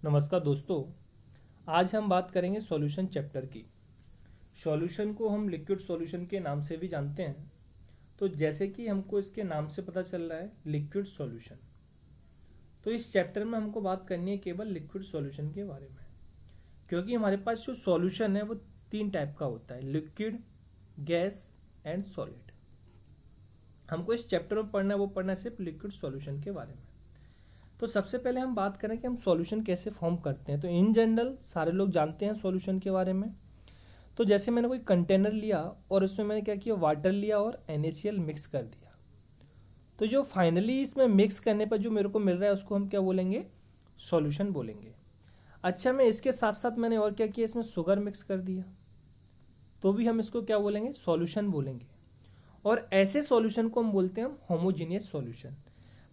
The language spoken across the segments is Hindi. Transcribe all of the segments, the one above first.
नमस्कार दोस्तों, आज हम बात करेंगे सॉल्यूशन चैप्टर की। सॉल्यूशन को हम लिक्विड सॉल्यूशन के नाम से भी जानते हैं। तो जैसे कि हमको इसके नाम से पता चल रहा है लिक्विड सॉल्यूशन, तो इस चैप्टर में हमको बात करनी है केवल लिक्विड सॉल्यूशन के बारे में, क्योंकि हमारे पास जो सॉल्यूशन है वो तीन टाइप का होता है, लिक्विड, गैस एंड सॉलिड। हमको इस चैप्टर में पढ़ना है वो पढ़ना है सिर्फ लिक्विड सॉल्यूशन के बारे में। तो सबसे पहले हम बात करें कि हम सॉल्यूशन कैसे फॉर्म करते हैं। तो इन जनरल सारे लोग जानते हैं सॉल्यूशन के बारे में। तो जैसे मैंने कोई कंटेनर लिया और उसमें मैंने क्या किया, वाटर लिया और NaCl मिक्स कर दिया। तो जो फाइनली इसमें मिक्स करने पर जो मेरे को मिल रहा है उसको हम क्या बोलेंगे, सॉल्यूशन बोलेंगे। अच्छा, मैं इसके साथ साथ मैंने और क्या किया, इसमें शुगर मिक्स कर दिया, तो भी हम इसको क्या बोलेंगे, सॉल्यूशन बोलेंगे। और ऐसे सॉल्यूशन को हम बोलते हैं होमोजीनियस सॉल्यूशन।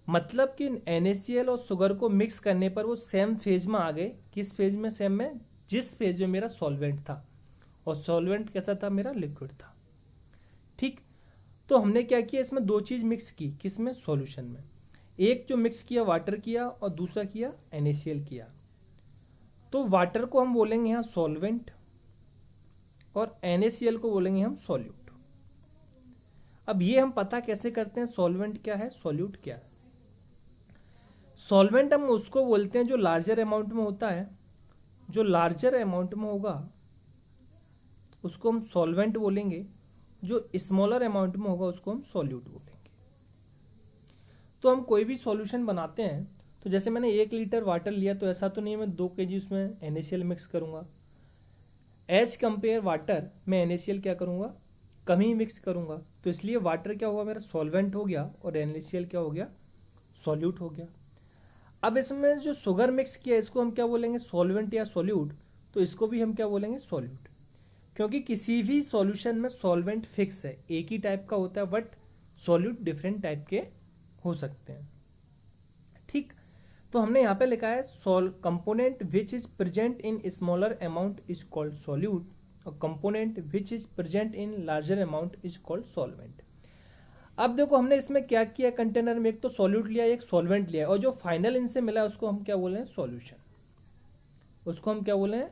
मतलब कि NaCl और शुगर को मिक्स करने पर वो सेम फेज में आ गए। किस फेज में? सेम में, जिस फेज में मेरा सॉल्वेंट था, और सॉल्वेंट कैसा था, मेरा लिक्विड था। ठीक, तो हमने क्या किया, इसमें दो चीज़ मिक्स की। किसमें? सॉल्यूशन में। एक जो मिक्स किया वाटर किया और दूसरा किया NaCl किया। तो वाटर को हम बोलेंगे यहाँ सॉल्वेंट और NaCl को बोलेंगे हम सॉल्यूट। अब ये हम पता कैसे करते हैं सॉल्वेंट क्या है, सॉल्यूट क्या है। सॉल्वेंट हम उसको बोलते हैं जो लार्जर अमाउंट में होता है। जो लार्जर अमाउंट में होगा उसको हम सॉल्वेंट बोलेंगे, जो स्मॉलर अमाउंट में होगा उसको हम सॉल्यूट बोलेंगे। तो हम कोई भी सॉल्यूशन बनाते हैं, तो जैसे मैंने 1 लीटर वाटर लिया, तो ऐसा तो नहीं है मैं 2 kg उसमें NaCl मिक्स करूँगा। एज कंपेयर वाटर मैं NaCl क्या करूँगा, कम ही मिक्स करूँगा। तो इसलिए वाटर क्या हुआ, मेरा सॉल्वेंट हो गया, और NaCl क्या हो गया, सॉल्यूट हो गया। अब इसमें जो शुगर मिक्स किया इसको हम क्या बोलेंगे, सॉल्वेंट या सॉल्यूट। तो इसको भी हम क्या बोलेंगे, सॉल्यूट। क्योंकि किसी भी सॉल्यूशन में सॉल्वेंट फिक्स है, एक ही टाइप का होता है, बट सॉल्यूट डिफरेंट टाइप के हो सकते हैं। ठीक, तो हमने यहाँ पे लिखा है component which is present in smaller amount is called solute, और component which is present in larger amount is called solvent. अब देखो हमने इसमें क्या किया, कंटेनर में एक तो सॉल्यूट लिया, एक सॉल्वेंट लिया, और जो फाइनल इनसे मिला है उसको हम क्या बोले हैं, सॉल्यूशन। उसको हम क्या बोले हैं,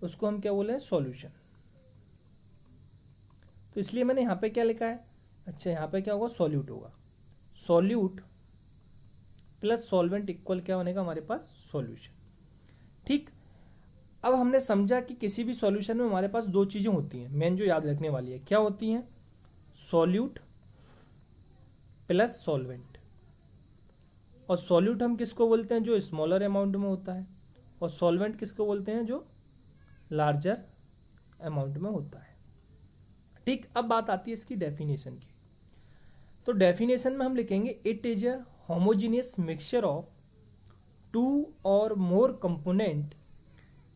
उसको हम क्या बोले हैं, सॉल्यूशन। तो इसलिए मैंने यहाँ पे क्या लिखा है, अच्छा यहाँ पे क्या होगा, सॉल्यूट होगा। सॉल्यूट प्लस सॉल्वेंट इक्वल क्या बनेगा हमारे पास, सॉल्यूशन। ठीक, अब हमने समझा कि किसी भी सॉल्यूशन में हमारे पास दो चीज़ें होती हैं मेन जो याद रखने वाली है। क्या होती हैं, सॉल्यूट प्लस सॉल्वेंट। और सॉल्यूट हम किसको बोलते हैं, जो स्मॉलर अमाउंट में होता है, और सॉल्वेंट किसको बोलते हैं, जो लार्जर अमाउंट में होता है। ठीक, अब बात आती है इसकी डेफिनेशन की। तो डेफिनेशन में हम लिखेंगे it is a homogeneous mixture of 2 और more component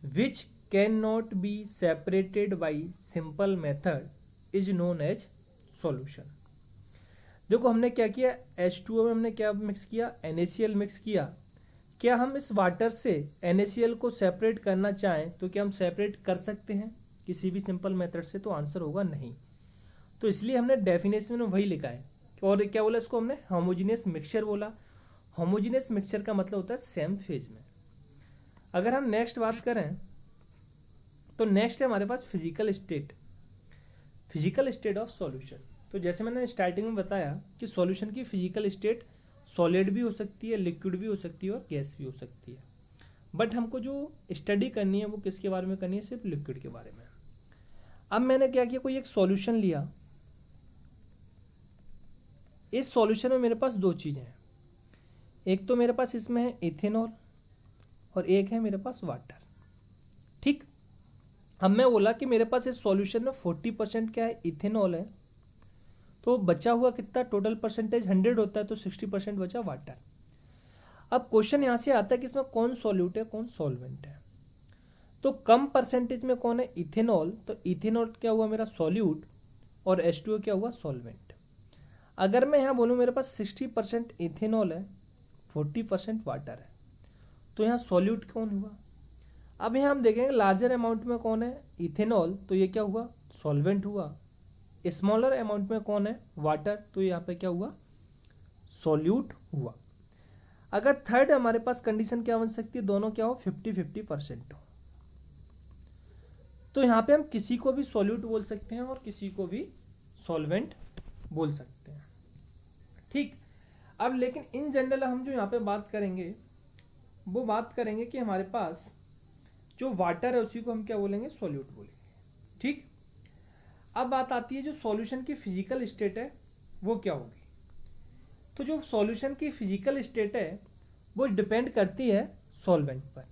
which can not be separated by simple method is known as solution. देखो हमने क्या किया, H2O में हमने क्या मिक्स किया, NaCl मिक्स किया। क्या हम इस वाटर से NaCl को सेपरेट करना चाहें तो क्या हम सेपरेट कर सकते हैं किसी भी सिंपल मेथड से? तो आंसर होगा नहीं। तो इसलिए हमने डेफिनेशन में वही लिखा है, और क्या बोला इसको हमने, होमोजीनियस मिक्सचर बोला। होमोजीनियस मिक्सचर का मतलब होता है सेम फेज में। अगर हम नेक्स्ट बात करें तो नेक्स्ट है हमारे पास फिजिकल स्टेट ऑफ सॉल्यूशन। तो जैसे मैंने स्टार्टिंग में बताया कि सॉल्यूशन की फिजिकल स्टेट सॉलिड भी हो सकती है, लिक्विड भी हो सकती है, और गैस भी हो सकती है। बट हमको जो स्टडी करनी है वो किसके बारे में करनी है, सिर्फ लिक्विड के बारे में। अब मैंने क्या किया, कोई एक सॉल्यूशन लिया। इस सॉल्यूशन में मेरे पास दो चीज़ें हैं, एक तो मेरे पास इसमें है इथेनॉल और एक है मेरे पास वाटर। ठीक, अब मैं बोला कि मेरे पास इस सॉल्यूशन में 40% क्या है, इथेनॉल है। तो बचा हुआ कितना, टोटल परसेंटेज 100 होता है, तो 60% बचा वाटर। अब क्वेश्चन यहाँ से आता है कि इसमें कौन सॉल्यूट है, कौन सॉल्वेंट है। तो कम परसेंटेज में कौन है, इथेनॉल। तो इथेनॉल क्या हुआ मेरा सॉल्यूट, और H2O क्या हुआ, सॉल्वेंट। अगर मैं यहाँ बोलूँ मेरे पास 60% इथेनॉल है, 40% वाटर है, तो यहाँ सॉल्यूट कौन हुआ। अब यहाँ हम देखेंगे लार्जर अमाउंट में कौन है, इथेनॉल, तो ये क्या हुआ, सॉल्वेंट हुआ। स्मॉलर अमाउंट में कौन है, वाटर, तो यहाँ पे क्या हुआ, सॉल्यूट हुआ। अगर थर्ड हमारे पास कंडीशन क्या बन सकती है, दोनों क्या हो 50-50% हो। तो यहाँ पे हम किसी को भी सॉल्यूट बोल सकते हैं और किसी को भी सॉल्वेंट बोल सकते हैं। ठीक, अब लेकिन इन जनरल हम जो यहाँ पे बात करेंगे वो बात करेंगे कि हमारे पास जो वाटर है उसी को हम क्या बोलेंगे, सॉल्यूट बोलेंगे। ठीक, अब बात आती है जो सॉल्यूशन की फिजिकल स्टेट है वो क्या होगी। तो जो सॉल्यूशन की फिजिकल स्टेट है वो डिपेंड करती है सॉल्वेंट पर,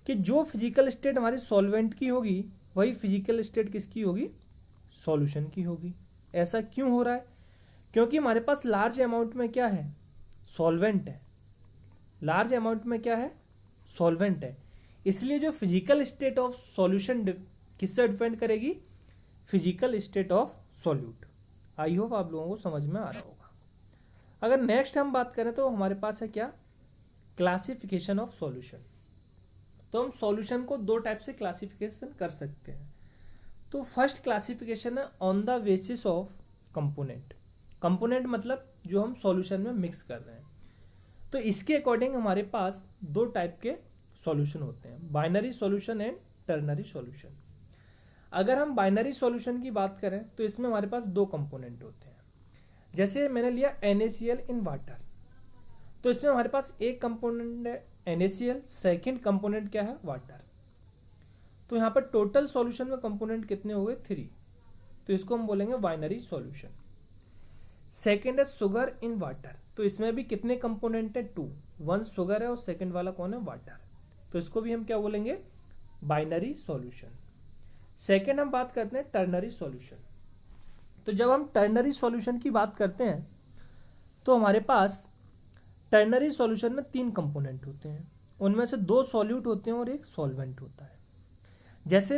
कि जो फिजिकल स्टेट हमारी सॉल्वेंट की होगी वही फिजिकल स्टेट किसकी होगी, सॉल्यूशन की होगी। ऐसा क्यों हो रहा है, क्योंकि हमारे पास लार्ज अमाउंट में क्या है, सॉल्वेंट है। लार्ज अमाउंट में क्या है, सॉल्वेंट है, इसलिए जो फिजिकल स्टेट ऑफ सॉल्यूशन किससे डिपेंड करेगी, physical state of solute. I hope आप लोगों को समझ में आ रहा होगा। अगर नेक्स्ट हम बात करें तो हमारे पास है क्या, क्लासिफिकेशन ऑफ सॉल्यूशन। तो हम सॉल्यूशन को दो टाइप से क्लासिफिकेशन कर सकते हैं। तो फर्स्ट क्लासिफिकेशन है on the basis of component. Component मतलब जो हम सॉल्यूशन में मिक्स कर रहे हैं। तो इसके अकॉर्डिंग हमारे पास दो टाइप के सॉल्यूशन होते हैं, binary solution and ternary solution. अगर हम बाइनरी सॉल्यूशन की बात करें तो इसमें हमारे पास दो कंपोनेंट होते हैं। जैसे मैंने लिया NaCl इन वाटर, तो इसमें हमारे पास एक कंपोनेंट है NaCl, सेकेंड कंपोनेंट क्या है, वाटर। तो यहाँ पर टोटल सॉल्यूशन में कंपोनेंट कितने हो गए, 3। तो इसको हम बोलेंगे बाइनरी सॉल्यूशन। सेकेंड है शुगर इन वाटर, तो इसमें भी कितने कंपोनेंट है, 2, 1 शुगर है और सेकेंड वाला कौन है, वाटर। तो इसको भी हम क्या बोलेंगे, बाइनरी सॉल्यूशन। सेकेंड हम बात करते हैं टर्नरी सॉल्यूशन। तो जब हम टर्नरी सॉल्यूशन की बात करते हैं तो हमारे पास टर्नरी सॉल्यूशन में 3 कंपोनेंट होते हैं, उनमें से 2 सॉल्यूट होते हैं और एक सॉल्वेंट होता है। जैसे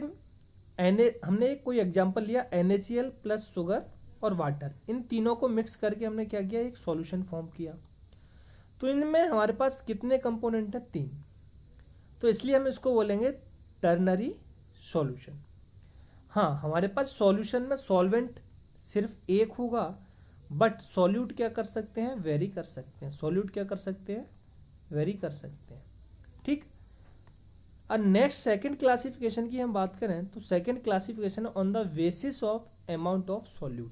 हमने कोई एग्जांपल लिया NaCl प्लस शुगर और वाटर, इन तीनों को मिक्स करके हमने क्या किया, एक सॉल्यूशन फॉर्म किया। तो इनमें हमारे पास कितने कंपोनेंट हैं, 3। तो इसलिए हम इसको बोलेंगे टर्नरी सॉल्यूशन। हाँ, हमारे पास सॉल्यूशन में सॉल्वेंट सिर्फ एक होगा, बट सॉल्यूट क्या कर सकते हैं, वेरी कर सकते हैं। सॉल्यूट क्या कर सकते हैं, वेरी कर सकते हैं। ठीक, और नेक्स्ट सेकंड क्लासिफिकेशन की हम बात करें तो second classification on the basis of amount of solute.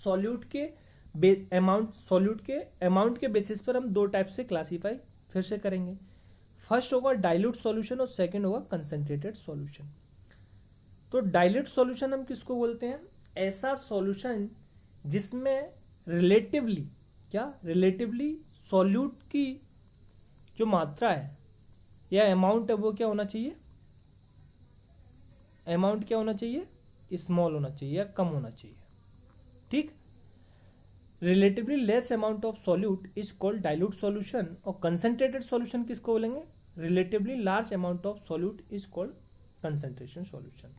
Solute के अमाउंट के बेसिस पर हम 2 टाइप से क्लासीफाई फिर से करेंगे। फर्स्ट होगा डाइल्यूट सॉल्यूशन और सेकंड होगा कंसंट्रेटेड सॉल्यूशन। तो डाइल्यूट सॉल्यूशन हम किसको बोलते हैं, ऐसा सॉल्यूशन जिसमें रिलेटिवली सॉल्यूट की जो मात्रा है या अमाउंट है वो क्या होना चाहिए, अमाउंट क्या होना चाहिए, स्मॉल होना चाहिए या कम होना चाहिए। ठीक, relatively less amount of solute is called dilute solution. और कंसंट्रेटेड सॉल्यूशन किसको बोलेंगे, relatively large amount of solute is called concentration solution.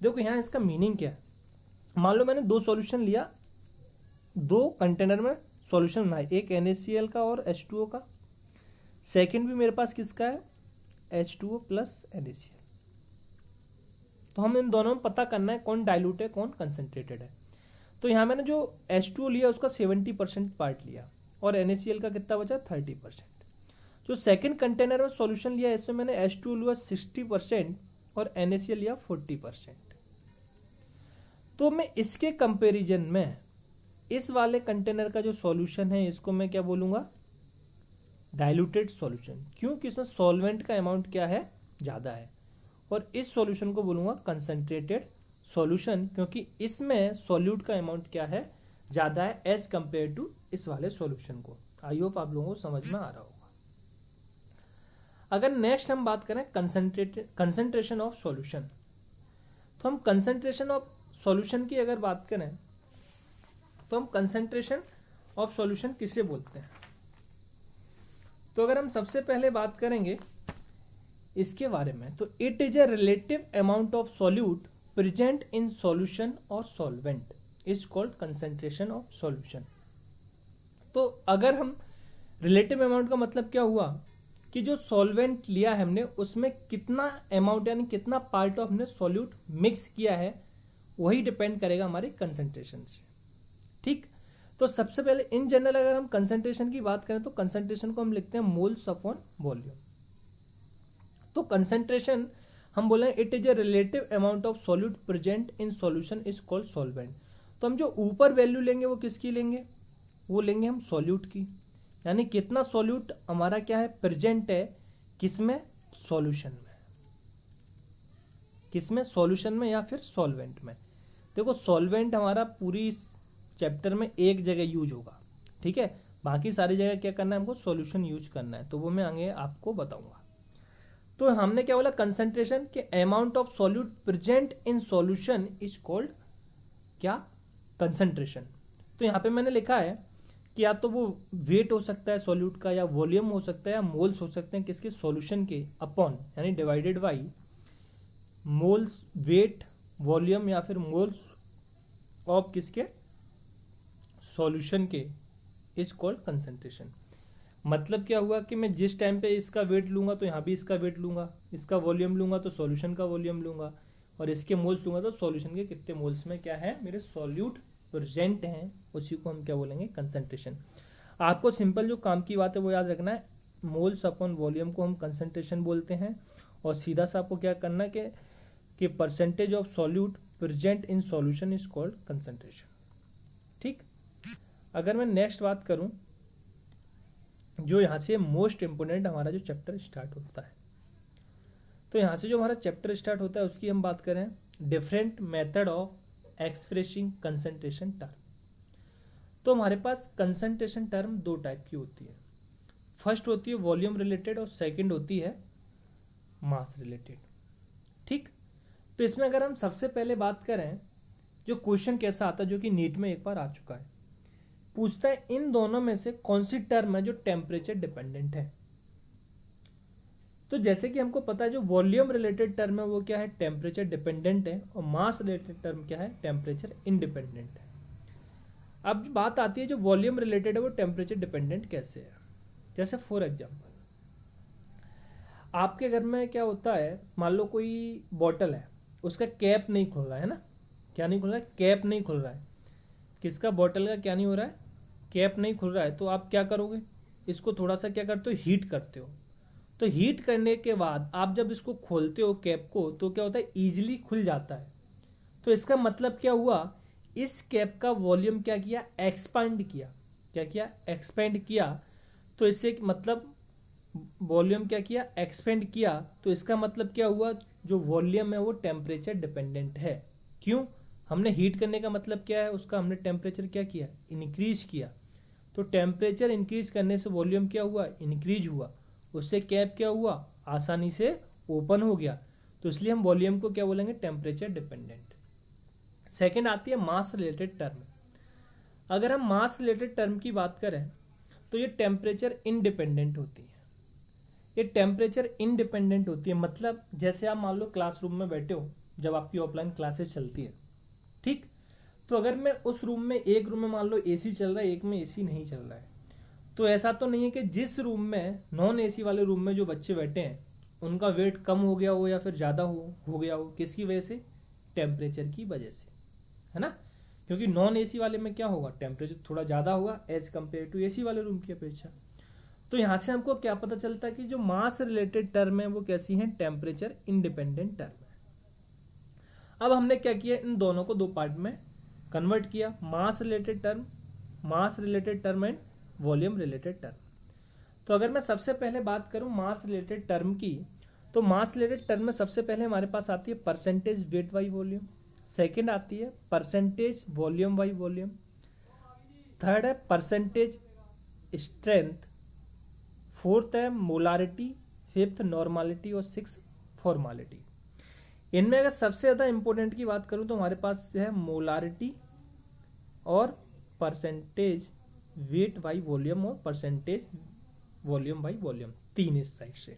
देखो यहाँ इसका मीनिंग क्या है, मान लो मैंने 2 सॉल्यूशन लिया, 2 कंटेनर में सॉल्यूशन बनाए, एक NaCl का और H2O का, सेकंड भी मेरे पास किसका है, H2O प्लस NaCl। तो हम इन दोनों में पता करना है कौन डाइल्यूट है कौन कंसंट्रेटेड है। तो यहाँ मैंने जो H2O लिया उसका 70% पार्ट लिया और NaCl का कितना बचा, 30%। जो सेकंड कंटेनर में सॉल्यूशन लिया इसमें मैंने H2O लिया 60% और NaCl लिया 40%। तो मैं इसके कंपैरिजन में इस वाले कंटेनर का जो सॉल्यूशन है इसको मैं क्या बोलूँगा, डाइल्यूटेड सॉल्यूशन। क्योंकि इसमें सॉल्वेंट का अमाउंट क्या है, ज़्यादा है। और इस सॉल्यूशन को बोलूँगा कंसंट्रेटेड सॉल्यूशन, क्योंकि इसमें सॉल्यूट का अमाउंट क्या है, ज़्यादा है एज कंपेयर टू इस वाले सॉल्यूशन को। आई होप आप लोगों को समझ में आ रहा होगा। अगर नेक्स्ट हम बात करें कंसंट्रेशन ऑफ सॉल्यूशन, तो हम कंसंट्रेशन ऑफ सॉल्यूशन की अगर बात करें तो हम कंसंट्रेशन ऑफ सॉल्यूशन किसे बोलते हैं। तो अगर हम सबसे पहले बात करेंगे इसके बारे में, तो it is a relative amount of solute present in solution और solvent is called concentration of solution. तो अगर हम रिलेटिव अमाउंट का मतलब क्या हुआ कि जो सॉल्वेंट लिया है हमने उसमें कितना अमाउंट यानी कितना पार्ट ऑफ हमने सॉल्यूट मिक्स किया है वही डिपेंड करेगा हमारे कंसंट्रेशन से। ठीक, तो सबसे पहले इन जनरल अगर हम कंसंट्रेशन की बात करें तो कंसंट्रेशन को हम लिखते हैं मोल्स अपॉन वॉल्यूम। तो कंसंट्रेशन हम बोले it is a relative amount of solute present in solution is called solvent. तो हम जो ऊपर वैल्यू लेंगे वो किसकी लेंगे, वो लेंगे हम सॉल्यूट की, यानी कितना सॉल्यूट हमारा क्या है प्रेजेंट है किसमें, सॉल्यूशन में, किसमें, सॉल्यूशन में या फिर सॉल्वेंट में। देखो सॉल्वेंट हमारा पूरी चैप्टर में एक जगह यूज होगा, ठीक है, बाकी सारी जगह क्या करना है हमको सॉल्यूशन यूज करना है, तो वो मैं आगे आपको बताऊंगा। तो हमने क्या बोला कंसंट्रेशन के amount of solute present in solution is called क्या, कंसंट्रेशन। तो यहाँ पे मैंने लिखा है कि या तो वो वेट हो सकता है सॉल्यूट का, या वॉल्यूम हो सकता है, या मोल्स हो सकते हैं किसके, सॉल्यूशन के, अपॉन यानी divided by moles, weight, volume या फिर मोल्स ऑफ किसके, सॉल्यूशन के, इज कॉल्ड कंसंट्रेशन। मतलब क्या हुआ कि मैं जिस टाइम पे इसका वेट लूँगा तो यहाँ भी इसका वेट लूँगा, इसका वॉल्यूम लूँगा तो सॉल्यूशन का वॉल्यूम लूँगा, और इसके मोल्स लूँगा तो सॉल्यूशन के कितने मोल्स में क्या है मेरे सॉल्यूट प्रेजेंट हैं, उसी को हम क्या बोलेंगे कंसंट्रेशन। आपको सिंपल जो काम की बात है वो याद रखना है, मोल्स अपॉन वॉल्यूम को हम कंसंट्रेशन बोलते हैं, और सीधा सा आपको क्या करना है कि percentage of solute present in solution is called concentration. ठीक, अगर मैं नेक्स्ट बात करूं, जो यहाँ से मोस्ट इम्पोर्टेंट हमारा जो चैप्टर स्टार्ट होता है, तो यहाँ से जो हमारा चैप्टर स्टार्ट होता है उसकी हम बात करें different method of expressing concentration term. तो हमारे पास कंसंट्रेशन टर्म दो टाइप की होती है, फर्स्ट होती है वॉल्यूम रिलेटेड और सेकंड होती है मास रिलेटेड। ठीक, तो इसमें अगर हम सबसे पहले बात करें, जो क्वेश्चन कैसा आता है जो कि नीट में एक बार आ चुका है, पूछता है इन दोनों में से कौन सी टर्म है जो टेम्परेचर डिपेंडेंट है। तो जैसे कि हमको पता है जो वॉल्यूम रिलेटेड टर्म है वो क्या है, टेम्परेचर डिपेंडेंट है, और मास रिलेटेड टर्म क्या है, टेम्परेचर इंडिपेंडेंट है। अब बात आती है जो वॉल्यूम रिलेटेड है वो टेम्परेचर डिपेंडेंट कैसे है। जैसे फॉर एग्जाम्पल आपके घर में क्या होता है, मान लो कोई बॉटल है, उसका कैप नहीं खुल रहा है ना, क्या नहीं खुल रहा है, कैप नहीं खुल रहा है, किसका, बॉटल का क्या नहीं हो रहा है, कैप नहीं खुल रहा है। तो आप क्या करोगे, इसको थोड़ा सा क्या करते हो, हीट करते हो। तो हीट करने के बाद आप जब इसको खोलते हो कैप को, तो क्या होता है, ईजिली खुल जाता है। तो इसका मतलब क्या हुआ, इस कैप का वॉल्यूम क्या किया, एक्सपांड किया, क्या किया, एक्सपेंड किया। तो इससे मतलब वॉल्यूम क्या किया, एक्सपेंड किया। तो इसका मतलब क्या हुआ, जो वॉल्यूम है वो टेम्परेचर डिपेंडेंट है। क्यों, हमने हीट करने का मतलब क्या है, उसका हमने टेम्परेचर क्या किया, इंक्रीज किया। तो टेम्परेचर इंक्रीज करने से वॉल्यूम क्या हुआ, इंक्रीज हुआ, उससे कैप क्या हुआ, आसानी से ओपन हो गया। तो इसलिए हम वॉल्यूम को क्या बोलेंगे, टेम्परेचर डिपेंडेंट। सेकेंड आती है मास रिलेटेड टर्म। अगर हम मास रिलेटेड टर्म की बात करें तो ये टेम्परेचर इंडिपेंडेंट होती है। ये टेम्परेचर इंडिपेंडेंट होती है मतलब जैसे आप मान लो क्लासरूम में बैठे हो, जब आपकी ऑफलाइन क्लासेस चलती है, ठीक, तो अगर मैं उस रूम में, एक रूम में मान लो एसी चल रहा है, एक में एसी नहीं चल रहा है, तो ऐसा तो नहीं है कि जिस रूम में नॉन एसी वाले रूम में जो बच्चे बैठे हैं उनका वेट कम हो गया हो या फिर ज़्यादा हो गया हो, किसकी वजह से, टेम्परेचर की वजह से, है ना। क्योंकि नॉन एसी वाले में क्या होगा, टेम्परेचर थोड़ा ज़्यादा होगा एज कम्पेयर टू एसी वाले रूम की अपेक्षा। तो यहाँ से हमको क्या पता चलता है कि जो मास रिलेटेड टर्म है वो कैसी हैं, टेम्परेचर इंडिपेंडेंट टर्म है। अब हमने क्या किया, इन दोनों को दो पार्ट में कन्वर्ट किया, mass related term and volume related term. तो अगर मैं सबसे पहले बात करूं मास रिलेटेड टर्म की, तो मास रिलेटेड टर्म में सबसे पहले हमारे पास आती है percentage weight by volume, second आती है percentage volume by volume, third है परसेंटेज स्ट्रेंथ, फोर्थ है मोलारिटी, फिफ्थ नॉर्मालिटी और सिक्स फॉर्मालिटी। इनमें अगर सबसे ज़्यादा इंपॉर्टेंट की बात करूं तो हमारे पास है मोलारिटी और परसेंटेज वेट बाई वॉल्यूम और परसेंटेज वॉल्यूम बाई वॉल्यूम, तीन इस साइड से।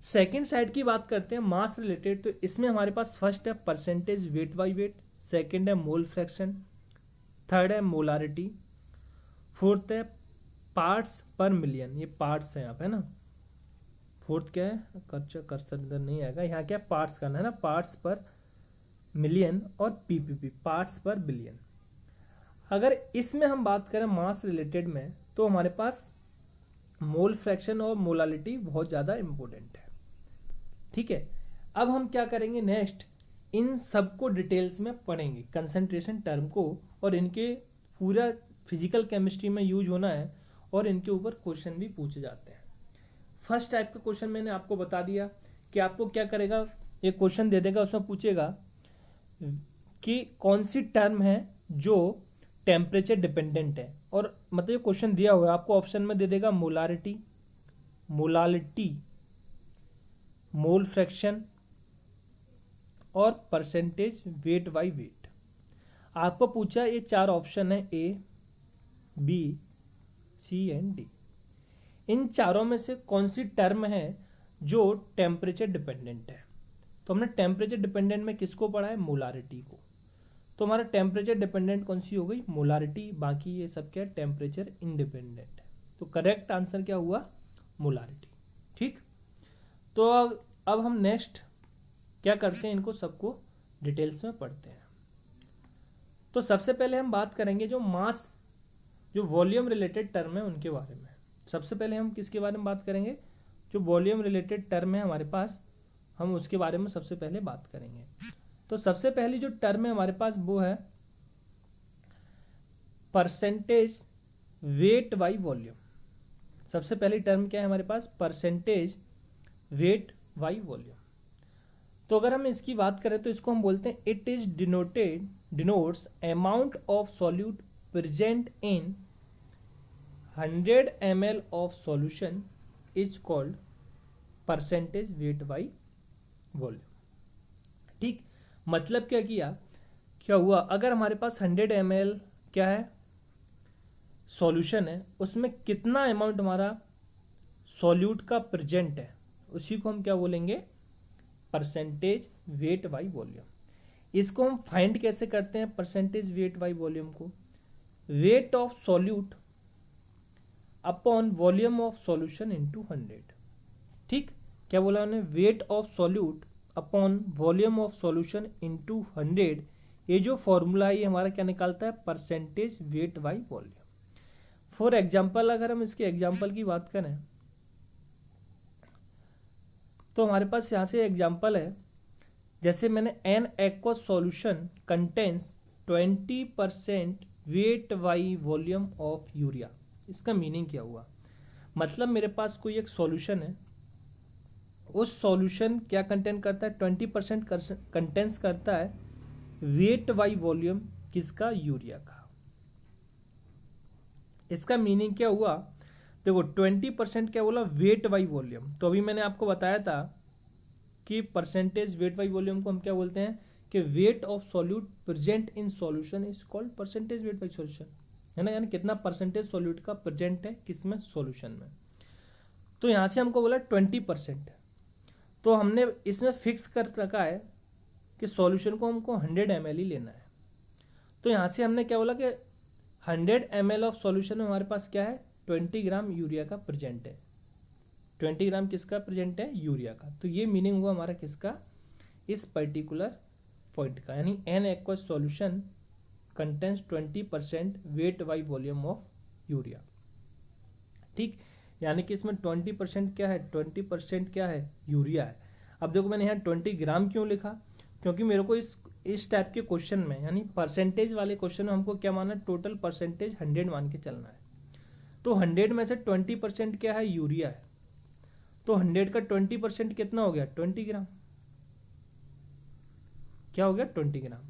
सेकेंड साइड की बात करते हैं मास रिलेटेड, तो इसमें हमारे पास फर्स्ट है percentage weight by wait, second है मोल फ्रैक्शन, थर्ड है मोलारिटी, फोर्थ है पार्ट्स पर मिलियन, ये पार्ट्स हैं यहाँ पे, है ना। फोर्थ क्या है, कर्सर इधर नहीं आएगा, यहाँ क्या पार्ट्स करना है ना, पार्ट्स पर मिलियन और पीपीपी, पार्ट्स पर बिलियन। अगर इसमें हम बात करें मास रिलेटेड में, तो हमारे पास मोल फ्रैक्शन और मोलालिटी बहुत ज़्यादा इम्पोर्टेंट है। ठीक है, अब हम क्या करेंगे नेक्स्ट, इन सबको डिटेल्स में पढ़ेंगे, कंसंट्रेशन टर्म को, और इनके पूरा फिजिकल केमिस्ट्री में यूज होना है और इनके ऊपर क्वेश्चन भी पूछे जाते हैं। फर्स्ट टाइप का क्वेश्चन मैंने आपको बता दिया कि आपको क्या करेगा, एक क्वेश्चन दे देगा, उसमें पूछेगा कि कौन सी टर्म है जो टेम्परेचर डिपेंडेंट है, और मतलब ये क्वेश्चन दिया हुआ है, आपको ऑप्शन में दे देगा मोलारिटी, मोलालिटी, मोल फ्रैक्शन और परसेंटेज वेट बाई वेट। आपको पूछा ये 4 ऑप्शन है, A B C and D. इन चारों में से कौन सी टर्म है जो टेम्परेचर डिपेंडेंट है। तो हमने टेम्परेचर डिपेंडेंट में किसको पढ़ा है, मोलारिटी को। तो हमारा टेम्परेचर डिपेंडेंट कौन सी हो गई, मोलारिटी, बाकी ये सब क्या है, टेम्परेचर इंडिपेंडेंट है। तो करेक्ट आंसर क्या हुआ, मोलारिटी। ठीक, तो अब हम नेक्स्ट क्या करते हैं, इनको सबको डिटेल्स में पढ़ते हैं। तो सबसे पहले हम बात करेंगे जो मास, जो वॉल्यूम रिलेटेड टर्म है उनके बारे में। सबसे पहले हम किसके बारे में बात करेंगे, जो वॉल्यूम रिलेटेड टर्म है हमारे पास, हम उसके बारे में सबसे पहले बात करेंगे। तो सबसे पहली जो टर्म है हमारे पास वो है परसेंटेज वेट बाई वॉल्यूम। सबसे पहली टर्म क्या है हमारे पास, परसेंटेज वेट बाई वॉल्यूम। तो अगर हम इसकी बात करें तो इसको हम बोलते हैं it is denotes amount of solute present in 100 ml of solution is called percentage weight by volume. ठीक, मतलब क्या हुआ, अगर हमारे पास 100 ml क्या है, सॉल्यूशन है, उसमें कितना अमाउंट हमारा सॉल्यूट का प्रेजेंट है, उसी को हम क्या बोलेंगे, परसेंटेज वेट बाई वॉल्यूम। इसको हम फाइंड कैसे करते हैं, परसेंटेज वेट बाई वॉल्यूम को, weight of solute upon volume of solution into 100। ठीक, क्या बोला उन्होंने, weight of solute upon volume of solution into 100। ये जो फॉर्मूला है ये हमारा क्या निकालता है, percentage weight by volume. For example, अगर हम इसके एग्जाम्पल की बात करें तो हमारे पास यहाँ से एग्जाम्पल है, जैसे मैंने an aqueous solution contains 20% wait by volume of urea. इसका मीनिंग क्या हुआ, मतलब मेरे पास कोई एक सॉल्यूशन है, उस सॉल्यूशन क्या कंटेन करता है, 20% कंटेंस करता है वेट बाई वॉल्यूम किसका, यूरिया का। इसका मीनिंग क्या हुआ, देखो 20% क्या बोला, वेट बाई वॉल्यूम। तो अभी मैंने आपको बताया था कि परसेंटेज वेट बाई वॉल्यूम को हम क्या बोलते हैं, कि weight of solute present in solution is called percentage weight by solution, है ना, यानी कितना परसेंटेज सॉल्यूट का प्रेजेंट है किसमें, सॉल्यूशन में। तो यहाँ से हमको बोला 20%, तो हमने इसमें फिक्स कर रखा है कि सॉल्यूशन को हमको 100 ml ही लेना है। तो यहाँ से हमने क्या बोला कि 100 ml ऑफ सॉल्यूशन में हमारे पास क्या है, 20 ग्राम यूरिया का प्रेजेंट है। 20 ग्राम किसका प्रेजेंट है, यूरिया का। तो ये मीनिंग हुआ हमारा किसका, इस पर्टिकुलर पॉइंट का, यानी an aqueous solution contains 20% wait by volume of urea. ठीक, यानी कि इसमें 20% क्या है, 20% क्या है, यूरिया है। अब देखो मैंने यहाँ 20 ग्राम क्यों लिखा, क्योंकि मेरे को इस टाइप के क्वेश्चन में, यानी परसेंटेज वाले क्वेश्चन में हमको क्या मानना है, टोटल परसेंटेज 100 मान के चलना है। तो 100 में से 20% क्या है, यूरिया है। तो 100 का 20% कितना हो गया, 20 ग्राम। क्या हो गया, 20 ग्राम।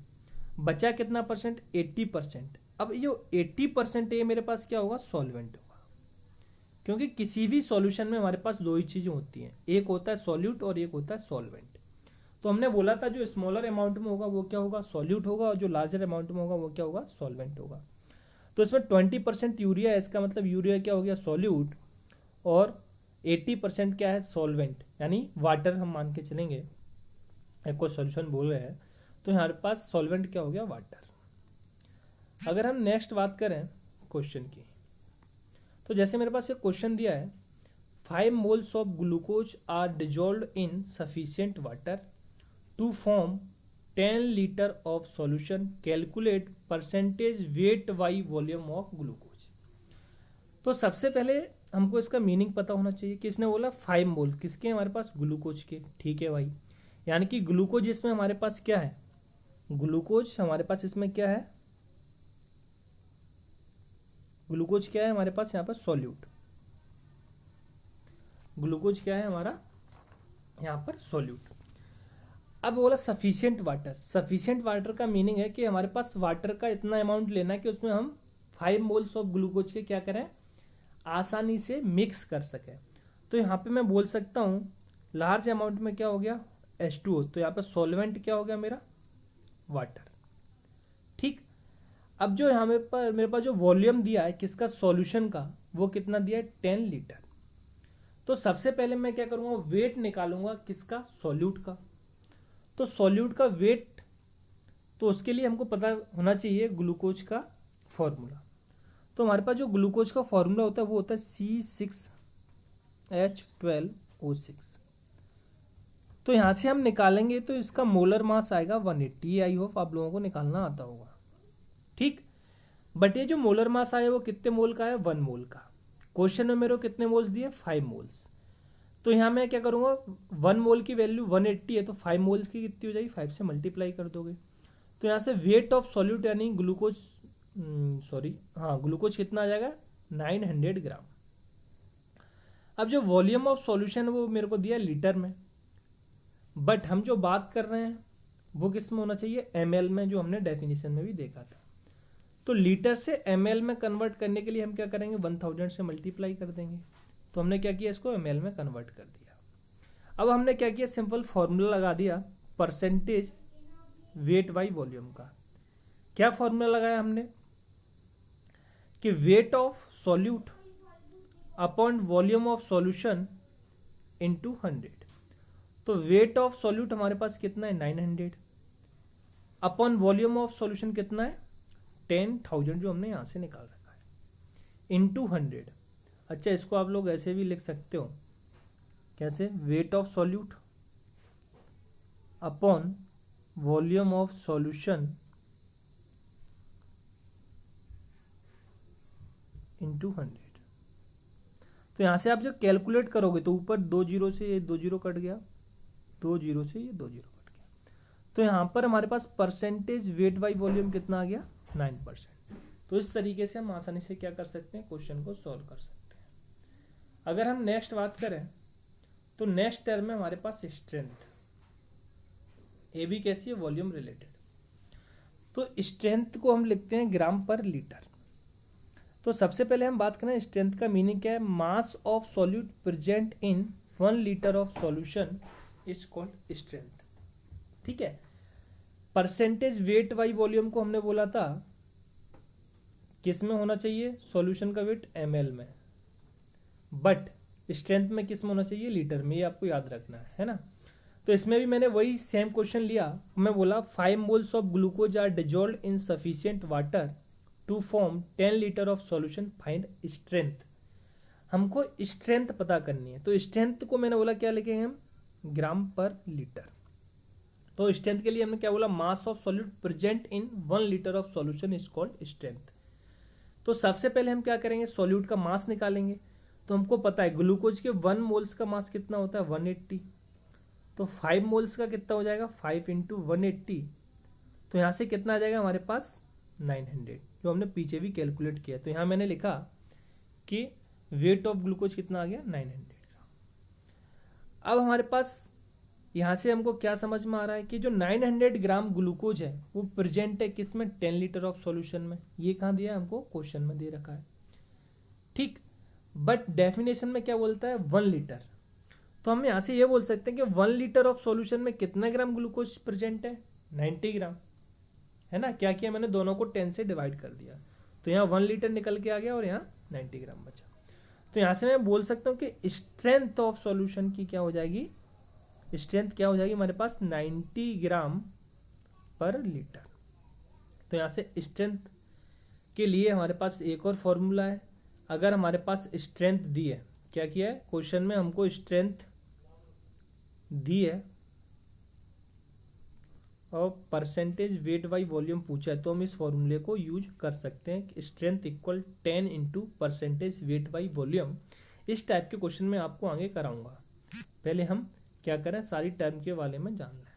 बचा कितना परसेंट, 80%। अब ये 80% ये मेरे पास क्या होगा, सॉल्वेंट होगा, क्योंकि किसी भी सॉल्यूशन में हमारे पास दो ही चीज़ें होती हैं, एक होता है सॉल्यूट और एक होता है सॉल्वेंट। तो हमने बोला था जो स्मॉलर अमाउंट में होगा वो क्या होगा, सॉल्यूट होगा, और जो लार्जर अमाउंट में होगा वो क्या होगा, सॉल्वेंट होगा। तो इसमें 20% यूरिया है, इसका मतलब यूरिया क्या हो गया, सॉल्यूट, और 80% क्या है, सॉल्वेंट, यानी वाटर हम मान के चलेंगे, एक को सॉल्यूशन बोल रहे हैं, तो हमारे पास सॉल्वेंट क्या हो गया, वाटर। अगर हम नेक्स्ट बात करें क्वेश्चन की, तो जैसे मेरे पास एक क्वेश्चन दिया है, 5 moles of glucose are dissolve in sufficient water to form 10 litre of solution, calculate percentage weight by volume of glucose. तो सबसे पहले हमको इसका मीनिंग पता होना चाहिए। किसने बोला 5 मोल, किसके हमारे पास, ग्लूकोज के। ठीक है भाई, यानी कि ग्लूकोज इसमें हमारे पास क्या है, ग्लूकोज हमारे पास इसमें क्या है, ग्लूकोज क्या है हमारे पास यहाँ पर सॉल्यूट, ग्लूकोज क्या है हमारा यहाँ पर सॉल्यूट। अब बोला सफिशिएंट वाटर, सफिशिएंट वाटर का मीनिंग है कि हमारे पास वाटर का इतना अमाउंट लेना है कि उसमें हम 5 मोल्स ऑफ ग्लूकोज के क्या करें, आसानी से मिक्स कर सकें। तो यहाँ पे मैं बोल सकता हूँ लार्ज अमाउंट में क्या हो गया, H2O, तो यहाँ पे सॉल्वेंट क्या हो गया मेरा, वाटर। ठीक, अब जो यहाँ मेरे पास जो वॉल्यूम दिया है किसका, सॉल्यूशन का, वो कितना दिया है, 10 लीटर। तो सबसे पहले मैं क्या करूँगा, वेट निकालूंगा किसका, सॉल्यूट का। तो सॉल्यूट का वेट, तो उसके लिए हमको पता होना चाहिए ग्लूकोज का फॉर्मूला। तो हमारे पास जो ग्लूकोज का फॉर्मूला होता है वो होता है C6H12O6। तो यहाँ से हम निकालेंगे तो इसका मोलर मास आएगा 180। आई होप आप लोगों को निकालना आता होगा। ठीक, बट ये जो मोलर मास आया वो कितने मोल का है, 1 मोल का। क्वेश्चन में मेरे को कितने मोल्स दिए, 5 मोल्स। तो यहाँ मैं क्या करूँगा, 1 मोल की वैल्यू 180 है, तो 5 मोल्स की कितनी हो जाएगी, 5 से मल्टीप्लाई कर दोगे। तो यहाँ से वेट ऑफ सॉल्यूट यानी ग्लूकोज, ग्लूकोज कितना आ जाएगा, 900 ग्राम। अब जो वॉल्यूम ऑफ सॉल्यूशन है वो मेरे को दिया लीटर में, बट हम जो बात कर रहे हैं वो किस में होना चाहिए, ml में, जो हमने डेफिनेशन में भी देखा था। तो लीटर से ml में कन्वर्ट करने के लिए हम क्या करेंगे, 1000 से मल्टीप्लाई कर देंगे। तो हमने क्या किया, इसको ml में कन्वर्ट कर दिया। अब हमने क्या किया, सिंपल फॉर्मूला लगा दिया परसेंटेज वेट बाई वॉल्यूम का। क्या फॉर्मूला लगाया हमने कि weight of solute upon volume of solution into 100। तो वेट ऑफ सॉल्यूट हमारे पास कितना है, 900, अपॉन वॉल्यूम ऑफ सॉल्यूशन कितना है, 10,000, जो हमने यहाँ से निकाल रखा है, इनटू 100। अच्छा, इसको आप लोग ऐसे भी लिख सकते हो, कैसे, weight of solute upon volume of solution into 100। तो यहाँ से आप जब कैलकुलेट करोगे तो ऊपर 2 जीरो से ये 2 जीरो कट गया, 2 जीरो से ये 2 जीरो कट गया। तो यहाँ पर हमारे पास परसेंटेज वेट बाई वॉल्यूम कितना आ गया, 9%। तो इस तरीके से हम आसानी से क्या कर सकते हैं, क्वेश्चन को सॉल्व कर सकते हैं। अगर हम नेक्स्ट बात करें तो नेक्स्ट टर्म में हमारे पास स्ट्रेंथ, ये भी कैसी है, वॉल्यूम रिलेटेड। तो स्ट्रेंथ को हम लिखते हैं ग्राम पर लीटर। तो सबसे पहले हम बात करें स्ट्रेंथ का मीनिंग क्या है, mass of solute present in 1 litre of solution is called strength. ठीक है, परसेंटेज वेट बाई वॉल्यूम को हमने बोला था किस में होना चाहिए, सॉल्यूशन का वेट ml में, बट स्ट्रेंथ में किस में होना चाहिए, लीटर में। ये आपको याद रखना है ना। तो इसमें भी मैंने वही सेम क्वेश्चन लिया, मैं बोला 5 moles of glucose are dissolve in sufficient water to form 10 litre of solution, find strength. हमको स्ट्रेंथ पता करनी है। तो स्ट्रेंथ को मैंने बोला क्या लिखेंगे हम, ग्राम पर लीटर। तो स्ट्रेंथ के लिए हमने क्या बोला, mass of solute present in 1 litre of solution is called strength. तो सबसे पहले हम क्या करेंगे, सॉल्यूट का मास निकालेंगे। तो हमको पता है ग्लूकोज के 1 मोल्स का मास कितना होता है, 180। तो 5 मोल्स का कितना हो जाएगा, 5 इंटू 180। तो यहाँ से कितना आ जाएगा हमारे पास, 900, जो हमने पीछे भी कैलकुलेट किया। तो यहाँ मैंने लिखा कि वेट ऑफ ग्लूकोज कितना आ गया, 900 ग्राम। अब हमारे पास यहाँ से हमको क्या समझ में आ रहा है कि जो 900 ग्राम ग्लूकोज है वो प्रेजेंट है किस में, 10 लीटर ऑफ सॉल्यूशन में। ये कहाँ दिया है हमको, क्वेश्चन में दे रखा है। ठीक, बट डेफिनेशन में क्या बोलता है, 1 लीटर। तो हम यहाँ से ये बोल सकते हैं कि 1 लीटर ऑफ सॉल्यूशन में कितना ग्राम ग्लूकोज प्रेजेंट है, 90 ग्राम, है ना। क्या किया मैंने, दोनों को 10 से डिवाइड कर दिया। तो यहाँ 1 लीटर निकल के आ गया और यहाँ 90 ग्राम बचा। तो यहाँ से मैं बोल सकता हूँ कि स्ट्रेंथ ऑफ सॉल्यूशन की क्या हो जाएगी, स्ट्रेंथ क्या हो जाएगी हमारे पास, 90 ग्राम पर लीटर। तो यहाँ से स्ट्रेंथ के लिए हमारे पास एक और फॉर्मूला है। अगर हमारे पास स्ट्रेंथ दी है, क्या किया है क्वेश्चन में, हमको स्ट्रेंथ दी है और परसेंटेज वेट बाई वॉल्यूम पूछा है तो हम इस फॉर्मूले को यूज कर सकते हैं, strength equal 10 into percentage weight by volume. इस टाइप के क्वेश्चन में आपको आगे कराऊंगा, पहले हम क्या करें सारी टर्म के बारे में जान लें।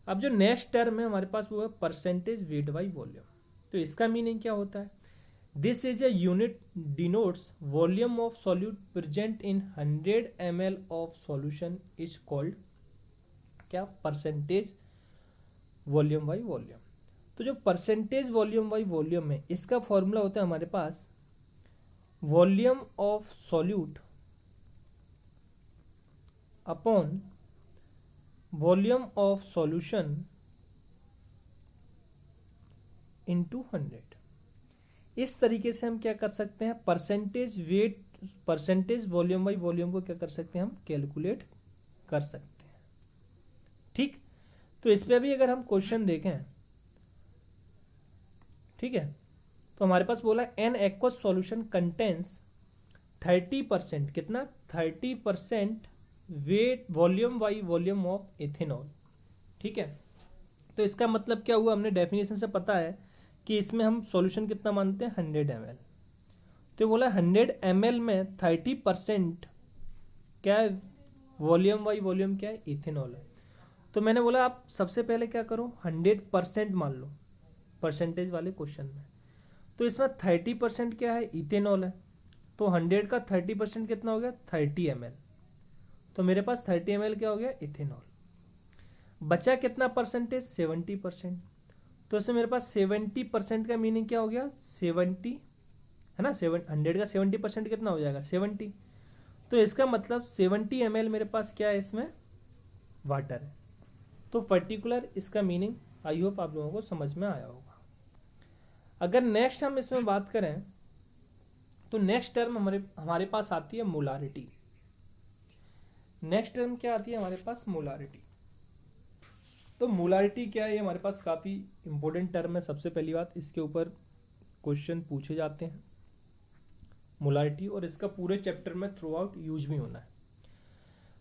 अब जो नेक्स्ट टर्म है हमारे पास वो है परसेंटेज वेट बाई वॉल्यूम। तो इसका मीनिंग क्या होता है, this is a unit denotes volume of solute present in 100 ml of solution is called क्या, परसेंटेज वॉल्यूम बाई वॉल्यूम। तो जो परसेंटेज वॉल्यूम बाई वॉल्यूम है इसका फॉर्मूला होता है हमारे पास volume of solute upon volume of solution into 100। इस तरीके से हम क्या कर सकते हैं, percentage weight percentage volume by volume को क्या कर सकते हैं, हम कैलकुलेट कर सकते हैं। ठीक, तो इस पे अभी अगर हम क्वेश्चन देखें, ठीक है, तो हमारे पास बोला एन एक्वस सॉल्यूशन कंटेंस 30%, कितना 30% weight volume by volume of ethanol. ठीक है, तो इसका मतलब क्या हुआ, हमने डेफिनेशन से पता है कि इसमें हम सॉल्यूशन कितना मानते हैं 100 ml। तो बोला 100 ml में 30% क्या है, वॉल्यूम बाई वॉल्यूम क्या है, इथेनॉल है। तो मैंने बोला आप सबसे पहले क्या करो 100% मान लो परसेंटेज वाले क्वेश्चन में। तो इसमें 30% क्या है, इथेनॉल है। तो 100 का 30% कितना हो गया 30 ml। तो मेरे पास 30 ml क्या हो गया, इथेनॉल। बचा कितना परसेंटेज 70%। तो इसमें मेरे पास 70% का मीनिंग क्या हो गया 70 है ना, 100 का 70% कितना हो जाएगा 70। तो इसका मतलब 70 ml मेरे पास क्या है, इसमें वाटर है। तो पर्टिकुलर इसका मीनिंग आई होप आप लोगों को समझ में आया होगा। अगर नेक्स्ट हम इसमें बात करें तो नेक्स्ट टर्म हमारे पास आती है मोलारिटी। नेक्स्ट टर्म क्या आती है हमारे पास, मोलारिटी। तो मोलारिटी क्या है, ये हमारे पास काफ़ी इंपॉर्टेंट टर्म है। सबसे पहली बात, इसके ऊपर क्वेश्चन पूछे जाते हैं मोलारिटी, और इसका पूरे चैप्टर में थ्रू आउट यूज भी होना है।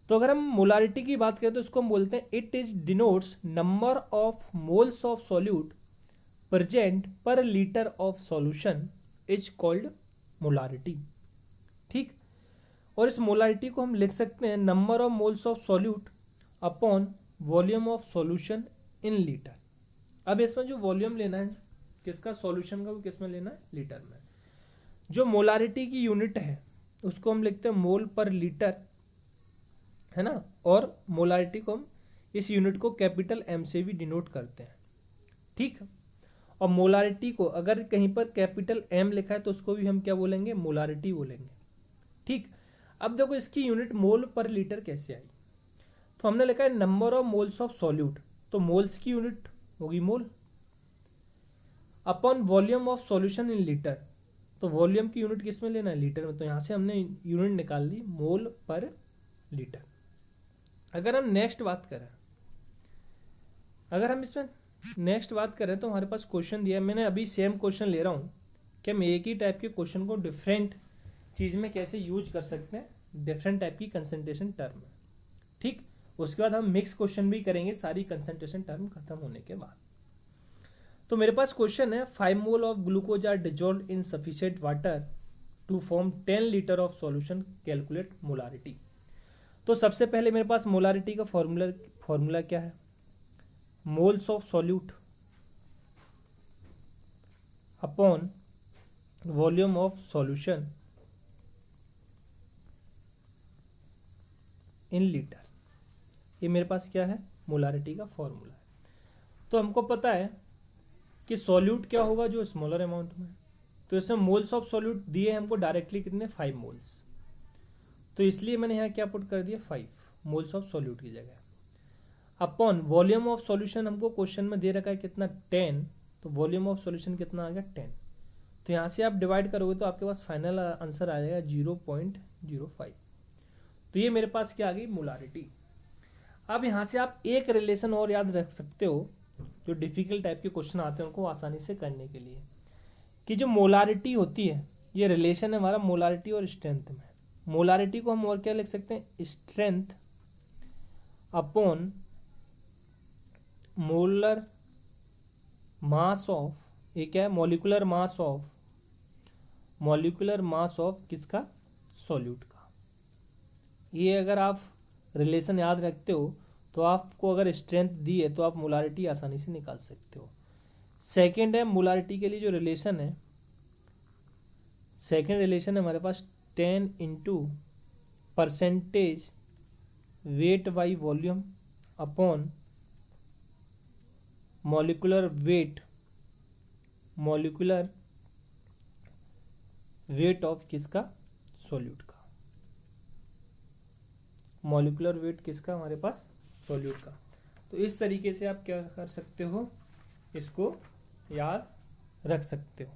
तो अगर हम मोलारिटी की बात करें तो इसको हम बोलते हैं it is denotes number of moles of solute present per litre of solution is called molarity. ठीक, और इस मोलारिटी को हम लिख सकते हैं number of moles of solute upon volume of solution in litre. अब इसमें जो वॉल्यूम लेना है किसका, सॉल्यूशन का, वो किस में लेना है, लीटर में। जो मोलारिटी की यूनिट है उसको हम लिखते हैं मोल पर लीटर, है ना, और मोलारिटी को हम इस यूनिट को कैपिटल एम से भी डिनोट करते हैं। ठीक, और मोलारिटी को अगर कहीं पर कैपिटल एम लिखा है तो उसको भी हम क्या बोलेंगे, मोलारिटी बोलेंगे। ठीक, अब देखो इसकी यूनिट मोल पर लीटर कैसे आई। तो हमने लिखा है number of moles of solute, तो मोल्स की यूनिट होगी mole, upon volume of solution in litre. तो वॉल्यूम की यूनिट किस में लेना है, लीटर में। तो यहाँ से हमने यूनिट निकाल ली मोल पर लीटर। अगर हम नेक्स्ट बात करें, अगर हम इसमें नेक्स्ट बात करें तो हमारे पास क्वेश्चन दिया है। मैंने अभी सेम क्वेश्चन ले रहा हूँ कि हम एक ही टाइप के क्वेश्चन को डिफरेंट चीज़ में कैसे यूज कर सकते हैं, डिफरेंट टाइप की कंसंट्रेशन टर्म। ठीक, उसके बाद हम मिक्स क्वेश्चन भी करेंगे सारी कंसंट्रेशन टर्म खत्म होने के बाद। तो मेरे पास क्वेश्चन है 5 mole of glucose are dissolve in sufficient water to form 10 litre of solution, calculate molarity. तो सबसे पहले मेरे पास मोलारिटी का फॉर्मूला क्या है, moles of solute upon volume of solution in litre. ये मेरे पास क्या है, मोलारिटी का फॉर्मूला है। तो हमको पता है कि सॉल्यूट क्या होगा जो स्मॉलर अमाउंट में, तो इसमें मोल्स ऑफ सॉल्यूट दिए हमको डायरेक्टली कितने 5 मोल्स। तो इसलिए मैंने यहाँ क्या पुट कर दिया 5 मोल्स ऑफ सॉल्यूट की जगह, अपॉन वॉल्यूम ऑफ सॉल्यूशन हमको क्वेश्चन में दे रखा है कितना 10। तो वॉल्यूम ऑफ सॉल्यूशन कितना आ गया 10। तो यहाँ से आप डिवाइड करोगे तो आपके पास फाइनल आंसर आ जाएगा 0.05। तो ये मेरे पास क्या आ गई, मोलारिटी। अब यहाँ से आप एक रिलेशन और याद रख सकते हो जो डिफिकल्ट टाइप के क्वेश्चन आते हैं उनको आसानी से करने के लिए, कि जो मोलारिटी होती है ये रिलेशन है हमारा मोलारिटी और स्ट्रेंथ में। मोलारिटी को हम और क्या लिख सकते हैं, strength upon molar mass of, ये क्या है, molecular mass of, molecular mass of किसका, सॉल्यूट का। ये अगर आप रिलेशन याद रखते हो तो आपको अगर स्ट्रेंथ दी है तो आप मोलारिटी आसानी से निकाल सकते हो। सेकेंड है मोलारिटी के लिए जो रिलेशन है, सेकेंड रिलेशन है हमारे पास 10 into percentage weight by volume upon molecular weight, molecular weight of किसका, सॉल्यूट का, मॉलिक्यूलर वेट किसका, हमारे पास सॉल्यूट का। तो इस तरीके से आप क्या कर सकते हो, इसको याद रख सकते हो।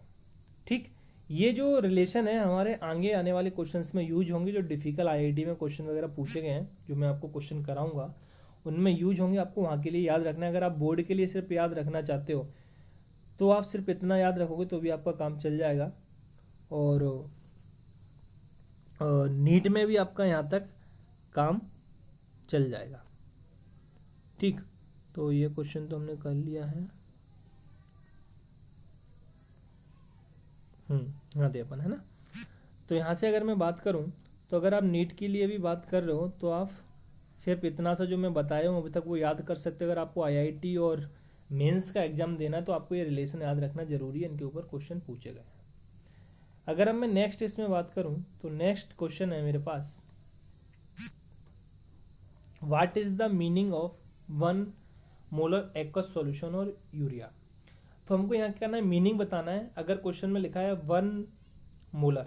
ठीक, ये जो रिलेशन है हमारे आगे आने वाले क्वेश्चंस में यूज होंगे, जो डिफिकल्ट आईआईटी में क्वेश्चन वगैरह पूछे गए हैं, जो मैं आपको क्वेश्चन कराऊंगा उनमें यूज होंगे। आपको वहाँ के लिए याद रखना है। अगर आप बोर्ड के लिए सिर्फ याद रखना चाहते हो तो आप सिर्फ इतना याद रखोगे तो भी आपका काम चल जाएगा, और नीट में भी आपका यहाँ तक काम चल जाएगा। ठीक, तो ये क्वेश्चन तो हमने कर लिया है। यहाँ दे अपन है ना। तो यहाँ से अगर मैं बात करूँ तो अगर आप नीट के लिए भी बात कर रहे हो तो आप सिर्फ इतना सा जो मैं बताया हूँ अभी तक वो याद कर सकते हो। अगर आपको आईआईटी और मेंस का एग्जाम देना है तो आपको ये रिलेशन याद रखना जरूरी है, इनके ऊपर क्वेश्चन पूछे गए। अगर अब मैं नेक्स्ट इसमें बात करूँ तो नेक्स्ट क्वेश्चन है मेरे पास, what is the meaning of 1 molar aqueous solution और यूरिया। तो हमको यहाँ क्या करना है, मीनिंग बताना है। अगर क्वेश्चन में लिखा है 1 मोलर,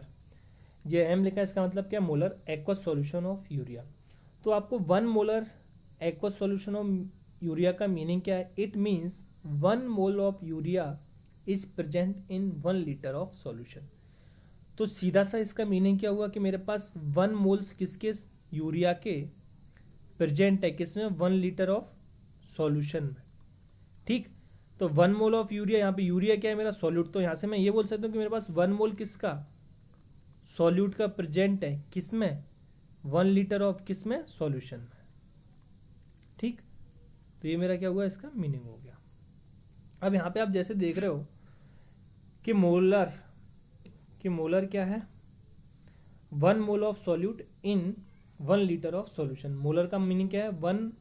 ये एम लिखा है, इसका मतलब क्या, molar aqueous solution of urea. तो आपको 1 molar aqueous solution of urea का मीनिंग क्या है, it means 1 mole of urea is present in 1 litre of solution. तो सीधा सा इसका मीनिंग क्या हुआ कि मेरे पास 1 मोल्स किसके, यूरिया के प्रेजेंट है किसमें, 1 लीटर ऑफ सॉल्यूशन में। ठीक, तो 1 मोल ऑफ यूरिया, यहाँ पे यूरिया क्या है, मेरा सॉल्यूट। तो यहाँ से मैं ये बोल सकता हूँ कि मेरे पास 1 मोल किसका, सॉल्यूट का प्रेजेंट है किसमें, 1 लीटर ऑफ किसमें, सॉल्यूशन में। ठीक, तो ये मेरा क्या हुआ, इसका मीनिंग हो गया। अब यहाँ पे आप जैसे देख रहे हो कि मोलर क्या है, 1 mole of solute in 1 litre of solution. Molar का मीनिंग क्या है, 1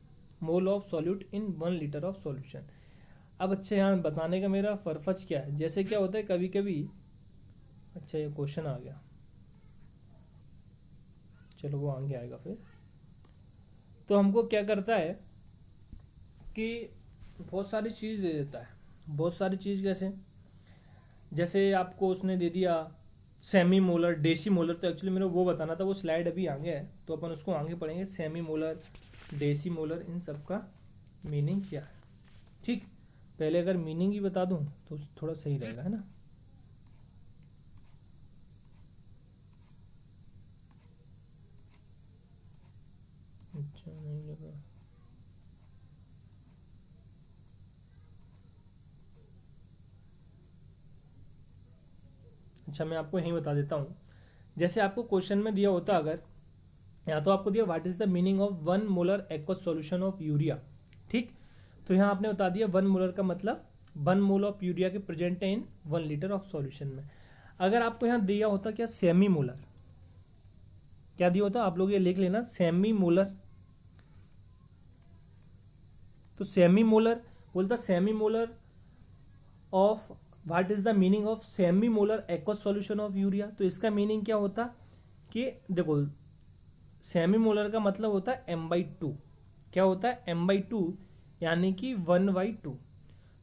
mole of solute in 1 litre of solution. अब अच्छा यहाँ बताने का मेरा पर्पज क्या है, जैसे क्या होता है कभी कभी, अच्छा ये क्वेश्चन आ गया, चलो वो आगे आएगा फिर। तो हमको क्या करता है कि बहुत सारी चीज़ दे देता है, बहुत सारी चीज़ कैसे, जैसे आपको उसने दे दिया सेमी मोलर, डेसी मोलर। तो एक्चुअली मेरे वो बताना था, वो स्लाइड अभी आगे है तो अपन उसको आगे पढ़ेंगे। सेमी मोलर, डेसी मोलर, इन सब का मीनिंग क्या है। ठीक, पहले अगर मीनिंग ही बता दूं तो थोड़ा सही रहेगा, है ना। अच्छा नहीं लगा, अच्छा मैं आपको यहीं बता देता हूँ। जैसे आपको क्वेश्चन में दिया होता, अगर यहाँ तो आपको दिया what is the meaning of 1 molar aqueous solution of urea. ठीक, तो यहाँ आपने बता दिया 1 मोलर का मतलब 1 मोल ऑफ यूरिया के प्रेजेंट है इन 1 लीटर ऑफ सॉल्यूशन में। अगर आपको यहाँ दिया होता क्या, सेमी मोलर, क्या दिया होता, आप लोग ये लिख लेना, सेमी मोलर। तो सेमी मोलर बोलता, semi molar of, what is the meaning of semi molar aqueous solution of urea. तो इसका मीनिंग क्या होता कि देखो, सेमी मोलर का मतलब होता है m/2। क्या होता है, m/2, यानी कि 1/2।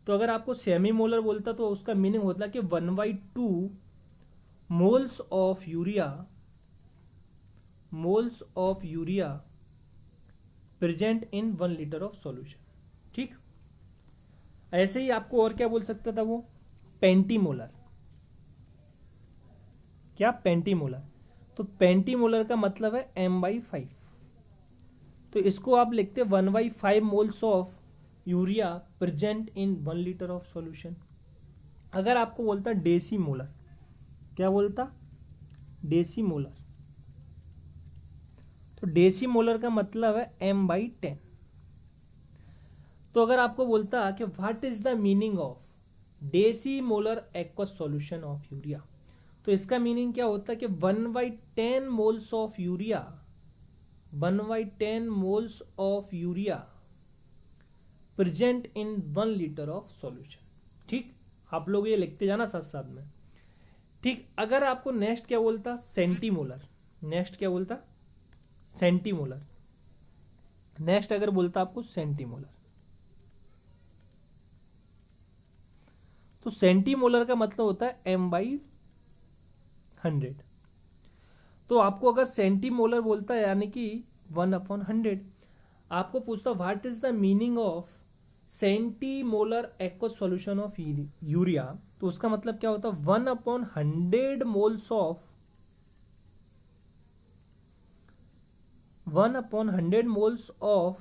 तो अगर आपको सेमी मोलर बोलता तो उसका मीनिंग होता कि 1/2 moles of urea, moles of urea present in 1 litre of solution. ठीक, ऐसे ही आपको और क्या बोल सकता था वो, पेंटीमोलर। क्या, पेंटीमोलर। तो पेंटीमोलर का मतलब है m/5। तो इसको आप लिखते 1/5 moles of urea present in 1 litre of solution. अगर आपको बोलता डेसी मोलर, क्या बोलता, डेसी मोलर। तो डेसी मोलर का मतलब है m/10। तो अगर आपको बोलता कि what is the meaning of decimolar aqueous solution of urea, तो इसका मीनिंग क्या होता है कि 1/10 moles of urea, 1/10 moles of urea present in 1 litre of solution. ठीक, आप लोग ये लिखते जाना साथ साथ में। ठीक, अगर आपको नेक्स्ट क्या बोलता, सेंटीमोलर, नेक्स्ट क्या बोलता, सेंटीमोलर, नेक्स्ट अगर बोलता आपको सेंटीमोलर, तो सेंटीमोलर का मतलब होता है m/100। तो आपको अगर सेंटीमोलर बोलता है यानी कि 1/100, आपको पूछता what is the meaning of centimolar aqueous solution of urea, तो उसका मतलब क्या होता है 1/100 moles of 1/100 moles of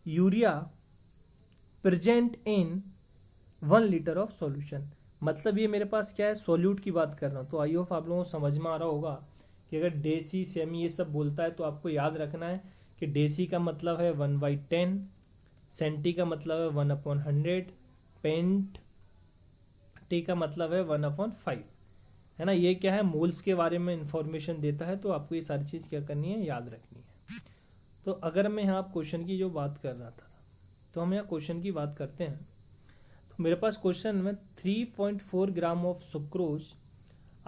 urea present in 1 litre of solution. मतलब ये मेरे पास क्या है, सॉल्यूट की बात कर रहा हूँ। तो आई होप आप लोगों को समझ में आ रहा होगा कि अगर डेसी सेमी ये सब बोलता है तो आपको याद रखना है कि डेसी का मतलब है 1/10, सेंटी का मतलब है 1/100, पेंट टी का मतलब है 1/5, है ना। ये क्या है, मोल्स के बारे में इंफॉर्मेशन देता है, तो आपको ये सारी चीज़ क्या करनी है, याद रखनी है। तो अगर मैं यहाँ क्वेश्चन की जो बात कर रहा था, तो हम यहाँ क्वेश्चन की बात करते हैं। तो मेरे पास क्वेश्चन में 3.4 gram of sucrose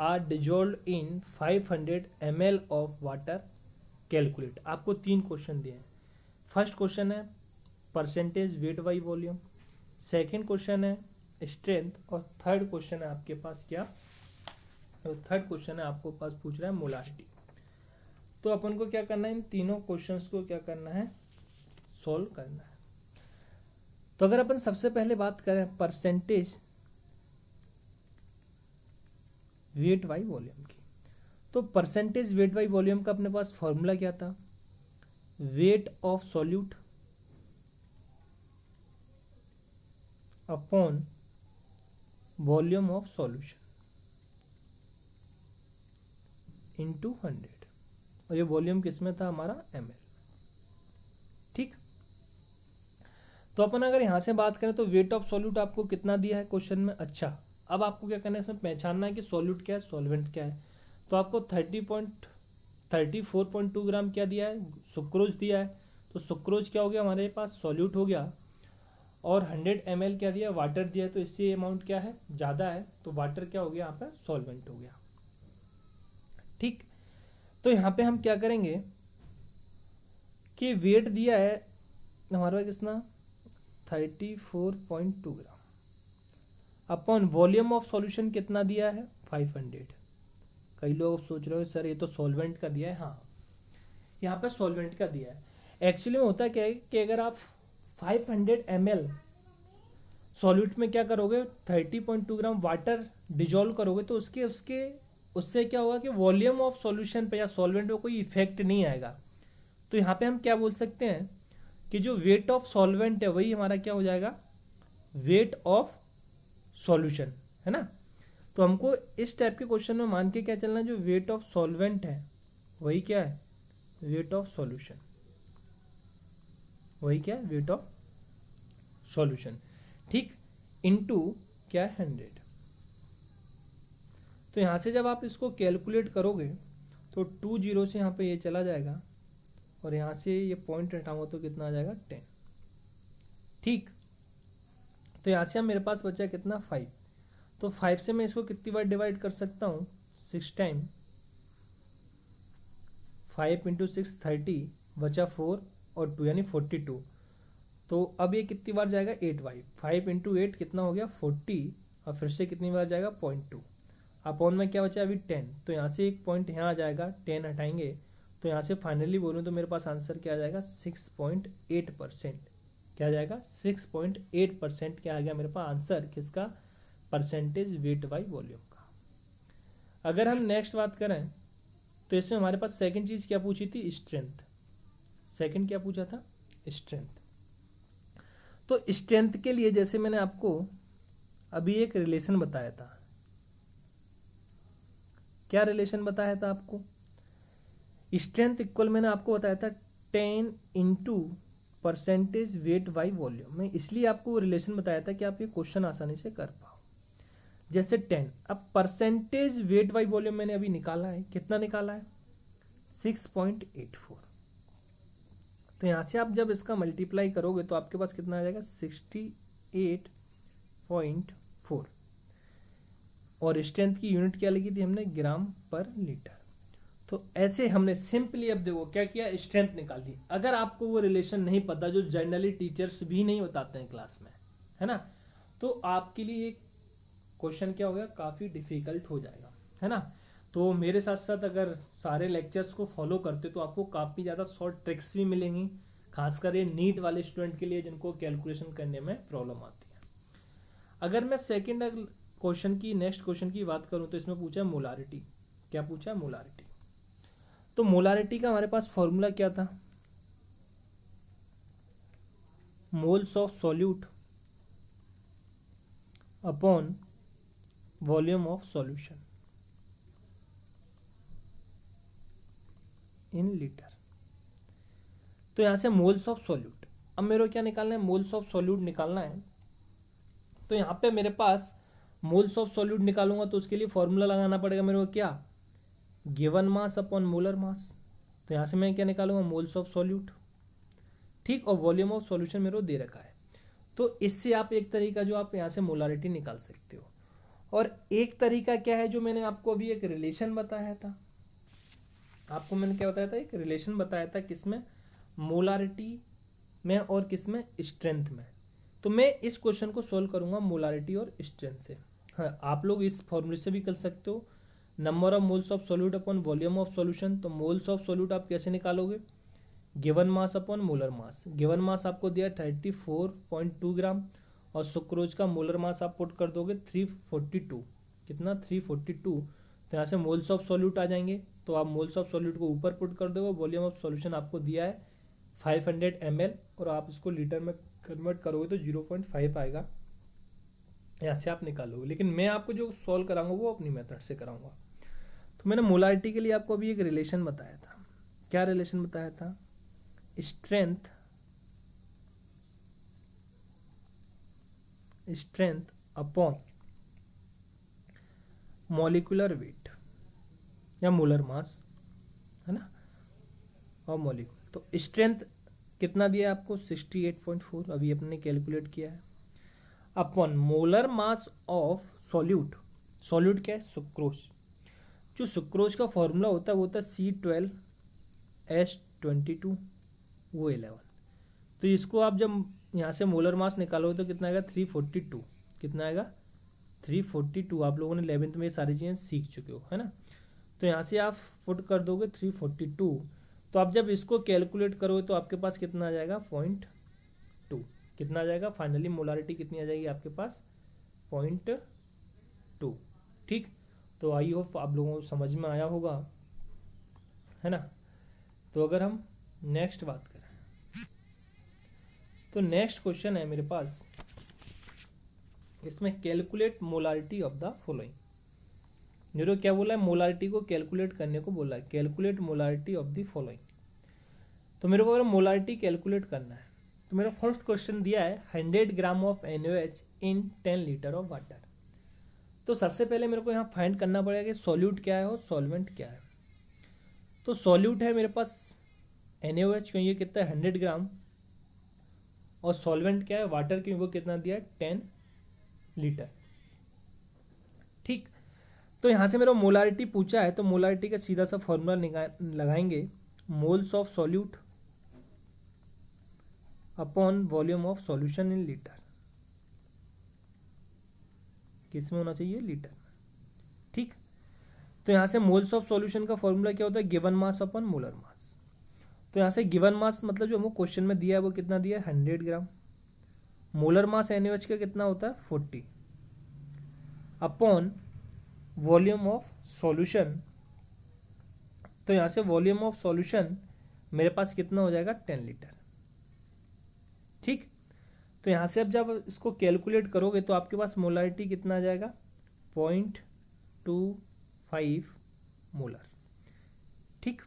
are dissolve in 500 ml of water, calculate. आपको 3 क्वेश्चन दिए हैं। फर्स्ट क्वेश्चन है percentage weight by volume, second question है स्ट्रेंथ, और थर्ड क्वेश्चन है आपके पास क्या, तो थर्ड क्वेश्चन है आपको पास पूछ रहा है मोलारिटी। तो अपन को क्या करना है, इन तीनों क्वेश्चंस को क्या करना है, सॉल्व करना है। तो अगर अपन सबसे पहले बात करें परसेंटेज वेट बाई वॉल्यूम की, तो परसेंटेज वेट बाई वॉल्यूम का अपने पास फॉर्मूला क्या था, weight of solute upon volume of solution into 100, और ये वॉल्यूम किसमें था हमारा, ml। ठीक, तो अपन अगर यहाँ से बात करें तो वेट ऑफ सॉल्यूट आपको कितना दिया है क्वेश्चन में। अच्छा, अब आपको क्या करना है, इसमें पहचानना है कि सॉल्यूट क्या है, सॉल्वेंट क्या है। तो आपको 34.2 ग्राम क्या दिया है, सुक्रोज दिया है। तो सुक्रोज क्या हो गया हमारे पास, सॉल्यूट हो गया, और 100 ml क्या दिया, वाटर दिया है। तो इससे अमाउंट क्या है, ज़्यादा है, तो वाटर क्या हो गया यहाँ पर, सॉल्वेंट हो गया। ठीक, तो यहाँ पे हम क्या करेंगे कि वेट दिया है हमारे पास कितना, 34.2 ग्राम, अपॉन वॉल्यूम ऑफ सॉल्यूशन कितना दिया है, 500। कई लोग सोच रहे हो सर ये तो सॉल्वेंट का दिया है। हाँ, यहाँ पर सॉल्वेंट का दिया है। एक्चुअली में होता क्या है कि अगर आप 500 ml सॉल्यूट में क्या करोगे, 30.2 ग्राम वाटर डिजोल्व करोगे, तो उससे क्या होगा कि वॉल्यूम ऑफ सॉल्यूशन पे या सॉल्वेंट पे कोई इफेक्ट नहीं आएगा। तो यहाँ पे हम क्या बोल सकते हैं कि जो वेट ऑफ सॉल्वेंट है वही हमारा क्या हो जाएगा, वेट ऑफ सॉल्यूशन, है ना। तो हमको इस टाइप के क्वेश्चन में मान के क्या चलना है, जो वेट ऑफ सॉल्वेंट है वही क्या है, वेट ऑफ सॉल्यूशन, वही क्या है, वेट ऑफ सॉल्यूशन। ठीक, इनटू क्या है, 100। तो यहाँ से जब आप इसको कैलकुलेट करोगे तो 2 जीरो से यहाँ पे ये चला जाएगा, और यहाँ से ये पॉइंट हटाऊंगा तो कितना आ जाएगा, 10। ठीक, तो यहाँ से मेरे पास बचा कितना, 5। तो 5 से मैं इसको कितनी बार डिवाइड कर सकता हूँ, 6 टाइम, 5 × 6 30, बचा 4 और 2 यानी 42। तो अब ये कितनी बार जाएगा, 8 बाई 5 × 8 कितना हो गया, 40, और फिर से कितनी बार जाएगा, 0.2। अपॉन में क्या बचा अभी, 10। तो यहाँ से एक पॉइंट यहाँ आ जाएगा, 10 हटाएंगे तो यहाँ से फाइनली बोलूँ तो मेरे पास आंसर क्या आ जाएगा, 6.8%। क्या आ जाएगा, 6.8% क्या आ गया मेरे पास आंसर, किसका, परसेंटेज वेट बाई वॉल्यूम का। अगर हम नेक्स्ट बात करें तो इसमें हमारे पास सेकंड चीज़ क्या पूछी थी, स्ट्रेंथ। सेकंड क्या पूछा था, स्ट्रेंथ। तो स्ट्रेंथ के लिए जैसे मैंने आपको अभी एक रिलेशन बताया था, क्या रिलेशन बताया था आपको, स्ट्रेंथ इक्वल मैंने आपको बताया था 10 × परसेंटेज वेट बाई वॉल्यूम। मैं इसलिए आपको वो रिलेशन बताया था कि आप ये क्वेश्चन आसानी से कर पाओ। जैसे 10, अब परसेंटेज वेट बाई वॉल्यूम मैंने अभी निकाला है, कितना निकाला है 6.84। तो यहाँ से आप जब इसका मल्टीप्लाई करोगे तो आपके पास कितना आ जाएगा 68.4। और स्ट्रेंथ की यूनिट क्या लगी थी हमने, ग्राम पर लीटर। तो ऐसे हमने सिंपली अब देखो क्या किया, स्ट्रेंथ निकाल दी। अगर आपको वो रिलेशन नहीं पता जो जनरली टीचर्स भी नहीं बताते हैं क्लास में, है ना, तो आपके लिए एक क्वेश्चन क्या हो गया, काफ़ी डिफिकल्ट हो जाएगा, है ना। तो मेरे साथ साथ अगर सारे लेक्चर्स को फॉलो करते तो आपको काफ़ी ज़्यादा शॉर्ट ट्रिक्स भी मिलेंगी, खासकर ये नीट वाले स्टूडेंट के लिए जिनको कैलकुलेशन करने में प्रॉब्लम आती है। अगर मैं सेकेंड क्वेश्चन की, नेक्स्ट क्वेश्चन की बात करूँ तो इसमें पूछा है मोलारिटी। क्या पूछा है, मोलारिटी। तो मोलारिटी का हमारे पास फॉर्मूला क्या था, moles of solute upon volume of solution in litre. तो यहाँ से मोल्स ऑफ सॉल्यूट, अब मेरे को क्या निकालना है, मोल्स ऑफ सॉल्यूट निकालना है। तो यहाँ पे मेरे पास मोल्स ऑफ सॉल्यूट निकालूंगा तो उसके लिए फॉर्मूला लगाना पड़ेगा मेरे को, क्या, given mass upon molar mass. तो यहाँ से मैं क्या निकालूंगा, मोल्स ऑफ सॉल्यूट, ठीक, और वॉल्यूम ऑफ सॉल्यूशन मेरे को दे रखा है। तो इससे आप एक तरीका जो आप यहाँ से मोलारिटी निकाल सकते हो। और एक तरीका क्या है जो मैंने आपको अभी एक रिलेशन बताया था, आपको मैंने क्या बताया था, एक रिलेशन बताया था, किसमें, मोलारिटी में और किसमें, स्ट्रेंथ में। तो मैं इस क्वेश्चन को सोल्व करूंगा मोलारिटी और स्ट्रेंथ से। हाँ, आप लोग इस फॉर्मूले से भी कर सकते हो, number of moles of solute upon volume of solution. तो मोल्स ऑफ सॉल्यूट आप कैसे निकालोगे, given mass upon molar mass. Given mass आपको दिया 34.2 ग्राम और सुक्रोज का मोलर मास आप पुट कर दोगे 342, कितना 342। तो यहाँ से मोल्स ऑफ सॉल्यूट आ जाएंगे, तो आप मोल्स ऑफ सॉल्यूट को ऊपर पुट कर दोगे। वॉल्यूम ऑफ सॉल्यूशन आपको दिया है 500 ml और आप इसको लीटर में कन्वर्ट करोगे तो 0.5 आएगा, यहाँ से आप निकालोगे। लेकिन मैं आपको जो सॉल्व कराऊंगा वो अपनी मेथड से कराऊंगा। तो मैंने मोलारिटी के लिए आपको अभी एक रिलेशन बताया था, क्या रिलेशन बताया था, स्ट्रेंथ अपॉन मॉलिक्यूलर वेट या मोलर मास, है ना, और मॉलिक्यूल। तो स्ट्रेंथ कितना दिया है आपको 68.4, अभी अपने कैलकुलेट किया है, upon molar mass of solute. Solute क्या है, सुक्रोज। जो सुक्रोज का फॉर्मूला होता है वो होता है C12H22 वो 11। तो इसको आप जब यहाँ से मोलर मास निकालोगे तो कितना आएगा 342, कितना आएगा 342। आप लोगों ने 11th में ये सारी चीज़ें सीख चुके हो, है ना। तो यहाँ से आप पुट कर दोगे 342। तो आप जब इसको कैलकुलेट करोगे तो आपके पास कितना आ जाएगा 0.2, कितना आ जाएगा, फाइनली मोलारिटी कितनी आ जाएगी आपके पास 0.2, ठीक। तो आई होप आप लोगों को समझ में आया होगा, है ना। तो अगर हम नेक्स्ट बात करें तो नेक्स्ट क्वेश्चन है मेरे पास, इसमें calculate molarity of the following. मेरे क्या बोला है, मोलारिटी को कैलकुलेट करने को बोला है, calculate molarity of the following. तो मेरे को अगर मोलारिटी कैलकुलेट करना है तो मेरा फर्स्ट क्वेश्चन दिया है 100 gram of NaOH in 10 litre of water. तो सबसे पहले मेरे को यहाँ फाइंड करना पड़ेगा कि सॉल्यूट क्या है और सॉल्वेंट क्या है। तो सॉल्यूट है मेरे पास NaOH, क्योंकि ये कितना है 100 ग्राम, और सॉल्वेंट क्या है वाटर, क्योंकि वो कितना दिया है 10 लीटर, ठीक। तो यहाँ से मेरा मोलारिटी पूछा है तो मोलारिटी का सीधा सा फॉर्मूला लगाएंगे, moles of solute upon volume of solution in litre. किस में होना चाहिए, लीटर में, ठीक। तो यहाँ से मोल्स ऑफ सॉल्यूशन का फॉर्मूला क्या होता है, given mass upon molar mass. तो यहाँ से गिवन मास मतलब जो हमको क्वेश्चन में दिया है वो कितना दिया है 100 ग्राम। मोलर मास NaOH का कितना होता है 40, अपॉन वॉल्यूम ऑफ सॉल्यूशन। तो यहाँ से वॉल्यूम ऑफ सॉल्यूशन मेरे पास कितना हो जाएगा 10 लीटर, ठीक। तो यहाँ से अब जब इसको कैलकुलेट करोगे तो आपके पास मोलारिटी कितना आ जाएगा 0.25 मोलर, ठीक,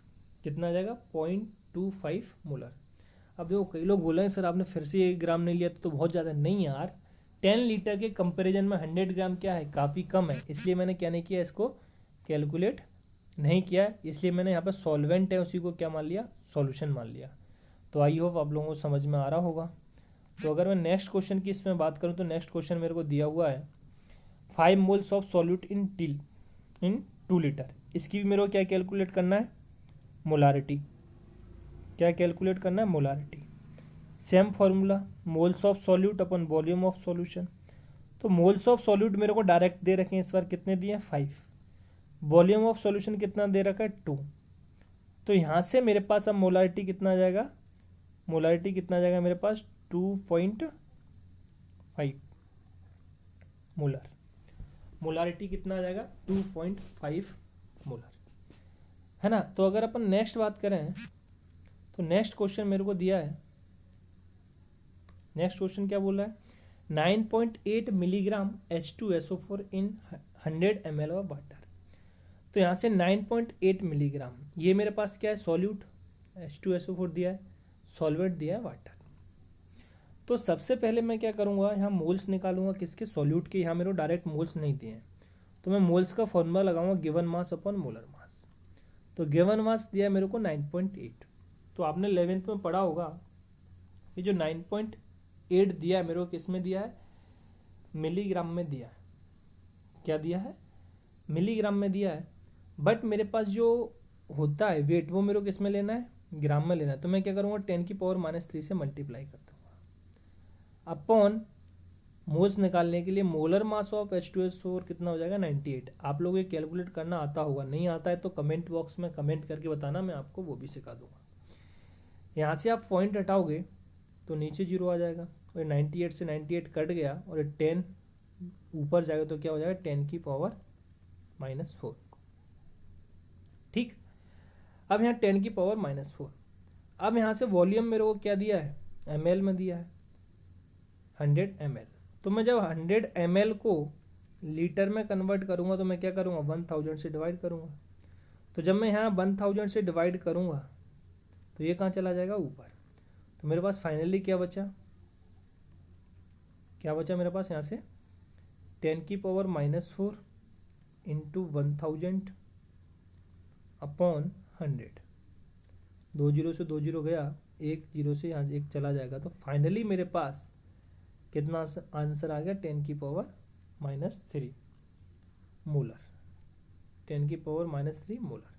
कितना आ जाएगा 0.25 मोलर। अब देखो कई लोग बोल रहे हैं सर आपने फिर से 1 ग्राम नहीं लिया तो बहुत ज़्यादा। नहीं यार, 10 लीटर के कंपैरिजन में 100 ग्राम क्या है, काफ़ी कम है। इसलिए मैंने क्या नहीं किया, इसको कैलकुलेट नहीं किया। इसलिए मैंने यहाँ पर सॉल्वेंट है उसी को क्या मान लिया, सॉल्यूशन मान लिया। तो आई होप आप लोगों को समझ में आ रहा होगा। तो अगर मैं नेक्स्ट क्वेश्चन की इसमें बात करूँ तो नेक्स्ट क्वेश्चन मेरे को दिया हुआ है 5 moles of solute in 2 litre. इसकी भी मेरे को क्या कैलकुलेट करना है, मोलारिटी। क्या कैलकुलेट करना है, molarity. Same formula, moles of solute upon volume of solution. तो मोल्स ऑफ सॉल्यूट मेरे को डायरेक्ट दे रखे हैं इस बार, कितने दिए हैं, 5। वॉल्यूम ऑफ सॉल्यूशन कितना दे रखा है, 2। तो यहाँ से मेरे पास अब मोलारिटी कितना आ जाएगा, मोलारिटी कितना आ जाएगा मेरे पास, 2.5 मोलर। मोलारिटी कितना आ जाएगा, 2.5 मोलर, है ना। तो अगर अपन नेक्स्ट बात करें तो नेक्स्ट क्वेश्चन मेरे को दिया है, नेक्स्ट क्वेश्चन क्या बोल रहा है, 9.8 milligram H2SO4 in 100 ml of water. तो यहाँ से 9.8 मिलीग्राम, ये मेरे पास क्या है, सॉल्यूट, H2SO4 दिया है, सॉल्वेंट दिया है वाटर। तो सबसे पहले मैं क्या करूँगा, यहाँ मोल्स निकालूंगा किसके, सॉल्यूट के। यहाँ मेरे को डायरेक्ट मोल्स नहीं दिए हैं, तो मैं मोल्स का फॉर्मूला लगाऊंगा given mass upon molar mass. तो गिवन मास दिया है मेरे को 9.8। तो आपने 11th में पढ़ा होगा, ये जो 9.8 दिया है मेरे को किस में दिया है, मिलीग्राम में दिया है। क्या दिया है, मिलीग्राम में दिया है। बट मेरे पास जो होता है वेट वो मेरे को किस में लेना है, ग्राम में लेना है। तो मैं क्या करूँगा, 10⁻³ से मल्टीप्लाई कर दूँगा अपॉन मोल्स निकालने के लिए मोलर मास ऑफ H2SO4 कितना हो जाएगा, 98। आप लोग ये कैलकुलेट करना आता होगा, नहीं आता है तो कमेंट बॉक्स में कमेंट करके बताना, मैं आपको वो भी सिखा दूंगा। यहाँ से आप पॉइंट हटाओगे तो नीचे 0 आ जाएगा, और 98 से 98 कट गया और 10 ऊपर जाएगा तो क्या हो जाएगा, 10⁻⁻4। ठीक, अब यहाँ 10⁻⁻4। अब यहाँ से वॉल्यूम मेरे को क्या दिया है, ml में दिया है, 100 ml। तो मैं जब 100 ml को लीटर में कन्वर्ट करूँगा तो मैं क्या करूँगा, 1000 से डिवाइड करूँगा। तो जब मैं यहाँ 1000 से डिवाइड करूँगा तो ये कहाँ चला जाएगा, ऊपर। तो मेरे पास फाइनली क्या बचा, क्या बचा मेरे पास यहाँ से, 10⁻⁻4 इंटू 1000 अपॉन 100। 2 जीरो से 2 जीरो गया, 1 जीरो से यहाँ 1 चला जाएगा। तो फाइनली मेरे पास कितना आंसर आ गया, 10⁻³ मोलर, 10⁻³ मोलर।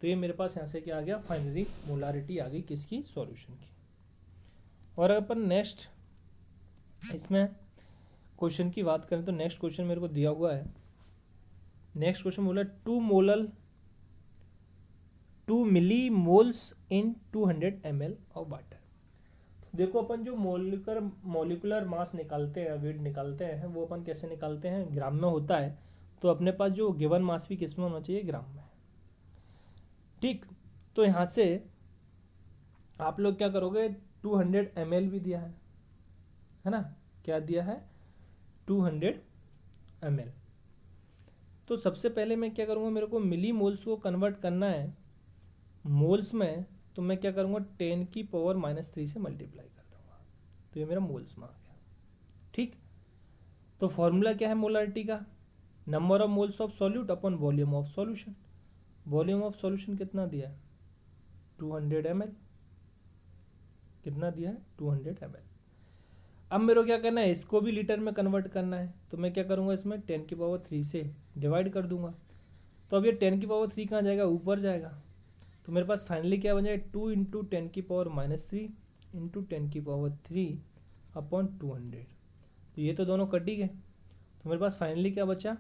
तो ये मेरे पास यहाँ से क्या आ गया, फाइनली मोलारिटी आ गई किसकी, सॉल्यूशन की। और अपन नेक्स्ट इसमें क्वेश्चन की बात करें तो नेक्स्ट क्वेश्चन मेरे को दिया हुआ है, नेक्स्ट क्वेश्चन बोला 2 millimoles in 200 ml of water. देखो अपन जो मॉलिकुलर मास निकालते हैं, वेट निकालते हैं, वो अपन कैसे निकालते हैं, ग्राम में होता है। तो अपने पास जो गिवन मास भी किस में होना चाहिए, ग्राम में। ठीक, तो यहाँ से आप लोग क्या करोगे, 200 ml भी दिया है ना, क्या दिया है, 200 ml। तो सबसे पहले मैं क्या करूँगा, मेरे को मिली मोल्स को कन्वर्ट करना है मोल्स में। तो मैं क्या करूँगा, 10⁻³ से मल्टीप्लाई कर दूँगा। तो ये मेरा मोल्स में आ गया। ठीक, तो फॉर्मूला क्या है मोलारिटी का, number of moles of solute upon volume of solution. Volume of solution कितना दिया है, 200 ml। कितना दिया है, 200 ml। अब मेरे को क्या करना है, इसको भी लीटर में कन्वर्ट करना है। तो मैं क्या करूँगा, इसमें 10⁻³ से डिवाइड कर दूंगा। तो अब ये 10⁻³ कहाँ जाएगा, ऊपर जाएगा। तो मेरे पास फाइनली क्या बन जाएगा, 2 इंटू 10⁻³ इंटू 10⁻³ अपॉन 200। तो ये तो दोनों कट ही गए। तो मेरे पास फाइनली क्या बचा,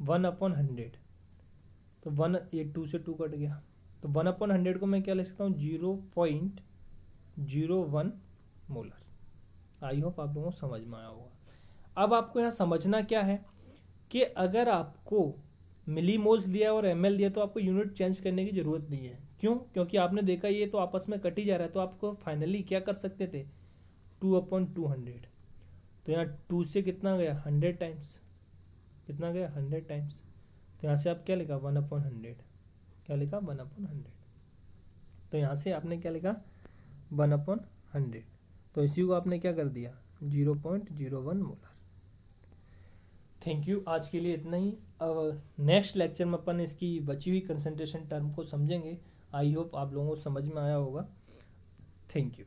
1/100। तो 1, ये 2 से 2 कट गया। तो 1/100 को मैं क्या लिख सकता हूँ, 0.01 मोलर। आई होप आप लोगों को समझ में आया होगा। अब आपको यहाँ समझना क्या है कि अगर आपको मिलीमोल्स दिया और ml दिया तो आपको यूनिट चेंज करने की ज़रूरत नहीं है। क्यों, क्योंकि आपने देखा ये तो आपस में कट ही जा रहा है। तो आपको फाइनली क्या कर सकते थे, 2/200। तो यहाँ 2 से कितना गया, 100 टाइम्स। कितना गया, 100 टाइम्स। तो यहाँ से आप क्या लिखा, 1/100। क्या लिखा, 1/100। तो यहाँ से आपने क्या लिखा, 1/100। तो इसी को आपने क्या कर दिया 0.01 मोलर। थैंक यू, आज के लिए इतना ही। नेक्स्ट लेक्चर में अपन इसकी बची हुई कंसंट्रेशन टर्म को समझेंगे। आई होप आप लोगों को समझ में आया होगा। Thank you.